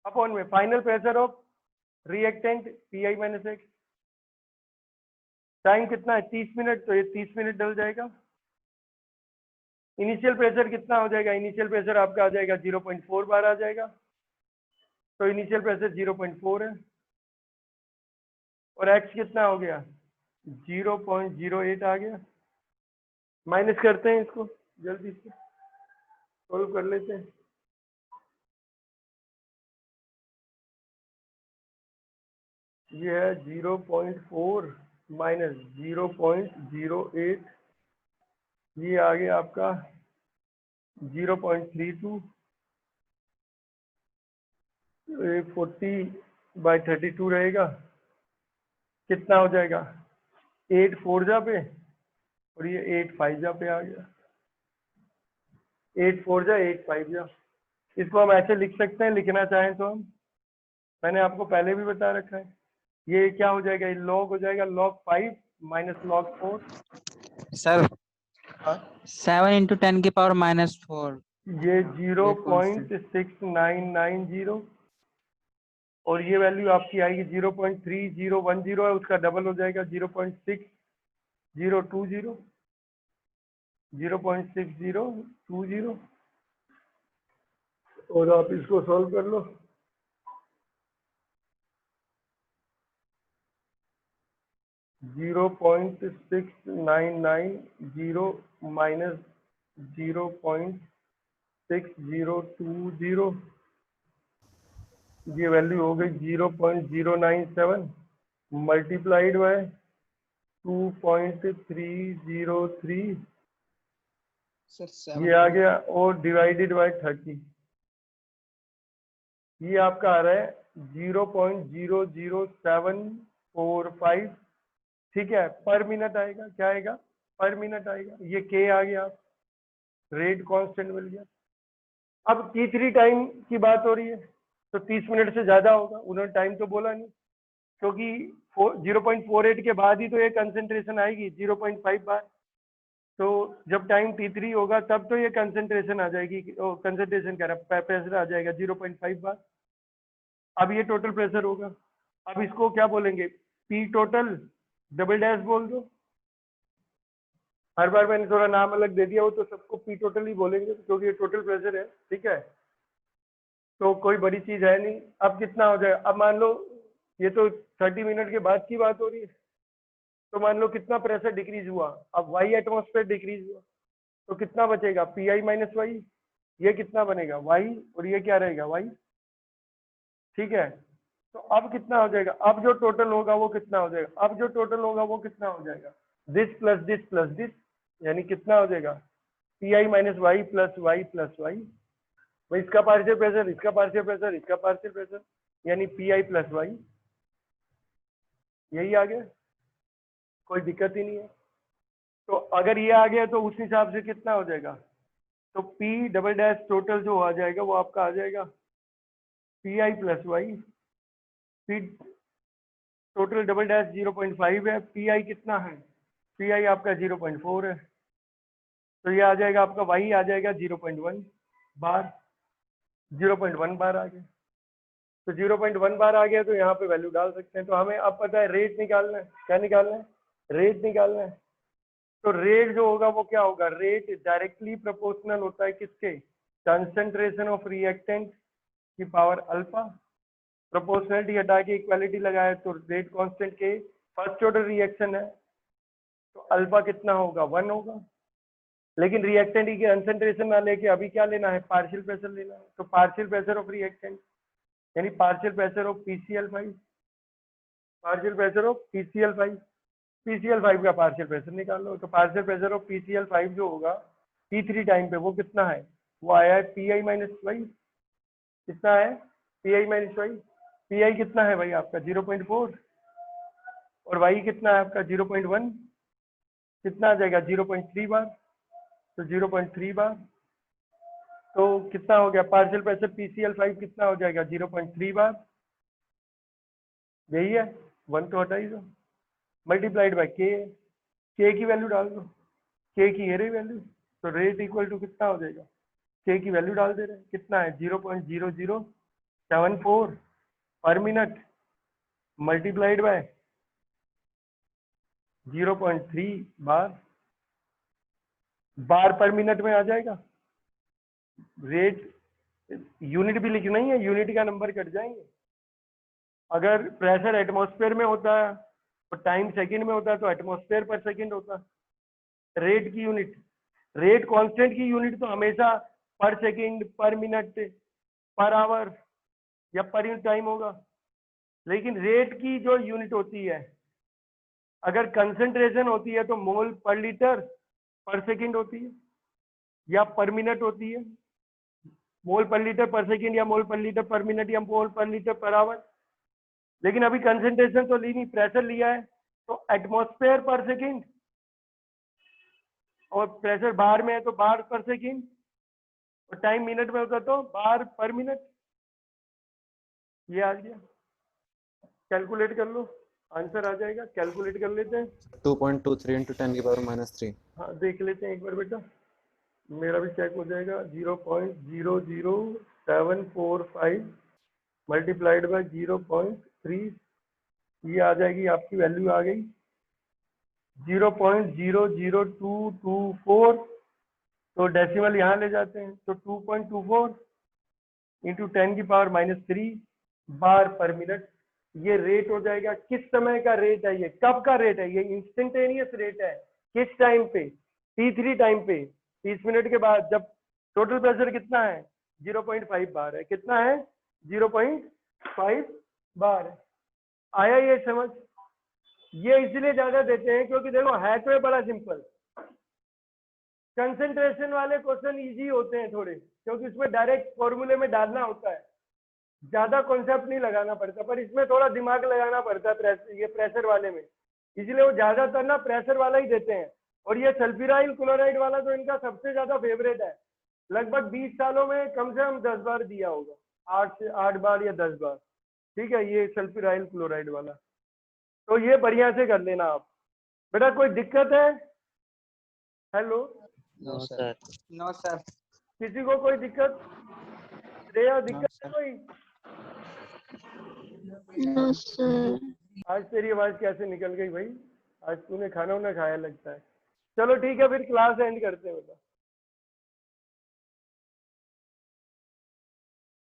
अपॉन में final pressure of reactant Pi minus x। Time कितना है? 30 मिनट, तो ये 30 मिनट डल जाएगा। इनिशियल प्रेशर कितना हो जाएगा? इनिशियल प्रेशर आपका आ जाएगा 0.4 बार आ जाएगा, तो इनिशियल प्रेशर 0.4 है। और x कितना हो गया? 0.08 आ गया। माइनस करते हैं इसको, जल्दी से सोल्व कर लेते हैं। ये है 0.4 माइनस 0.08, ये आ गया आपका 0.32। ये 40/32 रहेगा, कितना हो जाएगा? 8 4 जा पे, और ये 8 5 जा पे आ गया। 8 4 जा 8 5 जा। इसको हम ऐसे लिख सकते हैं, लिखना चाहें तो हम, मैंने आपको पहले भी बता रखा है। ये क्या हो जाएगा? ये लॉग हो जाएगा log 5 माइनस log 4। सर हाँ, 7 into 10 की पावर -4। ये 0.6990 और ये वैल्यू आपकी आएगी 0.3010 है, उसका डबल हो जाएगा 0.6020, 0.6020। और आप इसको सॉल्व कर लो। (0.6990 माइनस 0.6020), ये वैल्यू हो गई 0.097 मल्टीप्लाइड बाय 2.303, ये आ गया, और डिवाइडेड बाय 30। ये आपका आ रहा है 0.00745, ठीक है, पर मिनट आएगा। क्या आएगा? पर मिनट आएगा। ये के आ गया, रेट कांस्टेंट मिल गया। अब T3 टाइम की बात हो रही है, तो 30 मिनट से ज्यादा होगा। उन्होंने टाइम तो बोला नहीं, क्योंकि 0.48 के बाद ही तो ये कंसेंट्रेशन आएगी 0.5 बार। तो जब टाइम T3 होगा तब तो ये कंसेंट्रेशन आ जाएगी, कंसेंट्रेशन कह रहा प्रेशर आ जाएगा 0.5 बार। अब ये टोटल प्रेशर होगा। अब इसको क्या बोलेंगे? P टोटल डबल डैश बोल दो। हर बार मैंने थोड़ा नाम अलग दे दिया हो, तो सबको P टोटल ही बोलेंगे, क्योंकि ये टोटल प्रेशर है, ठीक है। तो कोई बड़ी चीज है नहीं। अब कितना हो जाएगा? अब मान लो ये तो 30 मिनट के बाद की बात हो रही है, तो मान लो कितना प्रेशर डिक्रीज हुआ? अब y एटमॉस्फेयर डिक्रीज हुआ, तो कितना बचेगा? Pi minus y। ये कितना बनेगा? y, और ये क्या रहेगा? y, ठीक है। तो अब कितना हो जाएगा? अब जो टोटल होगा वो कितना हो जाएगा? अब जो टोटल होगा वो कितना हो जाएगा? This plus this plus this, यानी कितना हो जाएगा? Pi minus y plus y plus y। भाई इसका पार्शियल प्रेशर, इसका पार्शियल प्रेशर, इसका पार्शियल प्रेशर, यानी Pi प्लस y। यही आ गया, कोई दिक्कत ही नहीं है। तो अगर ये आ गया तो उस हिसाब से कितना हो जाएगा? तो P डबल डैश टोटल जो आ जाएगा वो आपका आ जाएगा Pi plus y। P total double dash 0.5 है, Pi कितना है? Pi आपका 0.4 है, तो ये आ जाएगा आपका y आ जाएगा 0.1 बार। 0.1 बार आ गया, तो 0.1 बार आ गया, तो यहाँ पे वैल्यू डाल सकते हैं। तो हमें अब पता है रेट निकालना है। क्या निकालना है? रेट निकालना है। तो रेट जो होगा वो क्या होगा, रेट डायरेक्टली प्रोपोर्शनल होता है किसके, कंसंट्रेशन ऑफ रिएक्टेंट की पावर अल्फा। प्रोपोर्शनलिटी हटा के इक्वालिटी लगाए तो रेट कांस्टेंट के फर्स्ट ऑर्डर रिएक्शन है तो अल्फा कितना होगा, 1 होगा। लेकिन रिएक्टेंट की कंसंट्रेशन ना लेके अभी क्या लेना है, पार्शियल प्रेशर लेना है। तो पार्शियल प्रेशर ऑफ रिएक्टेंट यानी partial pressure of PCl5, partial pressure of PCl5, PCl5 का पार्शियल प्रेशर निकाल लो। तो पार्शियल प्रेशर ऑफ PCl5 जो होगा T3 टाइम पे वो कितना है, वो आया है PI माइनस वाई। कितना है, PI माइनस वाई। PI कितना है भाई आपका 0.4 और वाई कितना है आपका 0.1, कितना आ जाएगा 0.3 बार। तो 0.3 बार तो कितना हो गया, पार्शियल प्रेशर PCl5 कितना हो जाएगा 0.3 बार। यही है, 1 तो हटा ही दो, मल्टीप्लाइड बाय के की वैल्यू डाल दो, के की ये रही वैल्यू। तो रेट इक्वल टू कितना हो जाएगा, के की वैल्यू डाल दे रहे हैं, कितना है 0.0074 पर मिनट मल्टीप्लाइड बाय 0.3 बार पर मिनट में आ जाएगा। रेट यूनिट भी लिखना ही है, यूनिट का नंबर कट जाएंगे। अगर प्रेशर एटमॉस्फेयर में होता है और टाइम सेकंड में होता है तो एटमॉस्फेयर पर सेकंड होता है। रेट की यूनिट, रेट कांस्टेंट की यूनिट तो हमेशा पर सेकंड, पर मिनट, पर आवर या पर यूनिट टाइम होगा। लेकिन रेट की जो यूनिट होती है, अगर कंसंट्रेशन होती है तो मोल पर लीटर पर सेकंड होती है या पर मिनट होती है। मोल पर लीटर पर सेकंड या मोल पर लीटर पर मिनट या मोल पर लीटर पर आवर। लेकिन अभी कंसंट्रेशन तो ली नहीं, प्रेशर लिया है तो एटमॉस्फेयर पर सेकंड, और प्रेशर बार में है तो बार पर सेकंड, और टाइम मिनट में होता तो बार पर मिनट। ये आ गया, कैलकुलेट कर लो, आंसर आ जाएगा। कैलकुलेट कर लेते हैं, 2.23 into 10 की पावर -3। हाँ देख लेते हैं एक बार बेटा, मेरा भी चेक हो जाएगा। 0.00745 मल्टीप्लाइड बाय 0.3, ये आ जाएगी आपकी वैल्यू, आ गई 0.00224। तो डेसिमल यहाँ ले जाते हैं तो 2.24 इंटू 10 की पावर -3 बार पर मिनट। ये रेट हो जाएगा, किस समय का रेट है, ये कब का रेट है, ये इंस्टेंटेनियस रेट है। किस टाइम पे, T3 टाइम पे 30 मिनट के बाद, जब टोटल प्रेशर कितना है 0.5 बार है। कितना है 0.5 बार है। आया ये समझ। ये इसलिए ज्यादा देते हैं क्योंकि देखो है तो ये बड़ा सिंपल, कंसंट्रेशन वाले क्वेश्चन इजी होते हैं थोड़े, क्योंकि उसमें डायरेक्ट फॉर्मूले में डालना होता है, ज्यादा कॉन्सेप्ट नहीं लगाना पड़ता। पर इसमें थोड़ा दिमाग लगाना पड़ता है ये प्रेशर वाले में, इसलिए वो ज्यादातर ना प्रेशर वाला ही देते हैं। और ये सल्फ्यूराइल क्लोराइड वाला तो इनका सबसे ज्यादा फेवरेट है, लगभग 20 सालों में कम से कम 10 बार दिया होगा, 8 बार या 10 बार। ठीक है, ये सल्फ्यूराइल क्लोराइड वाला, तो ये बढ़िया से कर लेना आप। बेटा कोई दिक्कत है, hello, no sir. No sir. किसी को कोई दिक्कत, श्रेया दिक्कत है कोई? No sir. आज तेरी आवाज कैसे निकल गई भाई, आज तूने खाना वाना खाया लगता है। चलो ठीक है, फिर क्लास एंड करते हैं बेटा।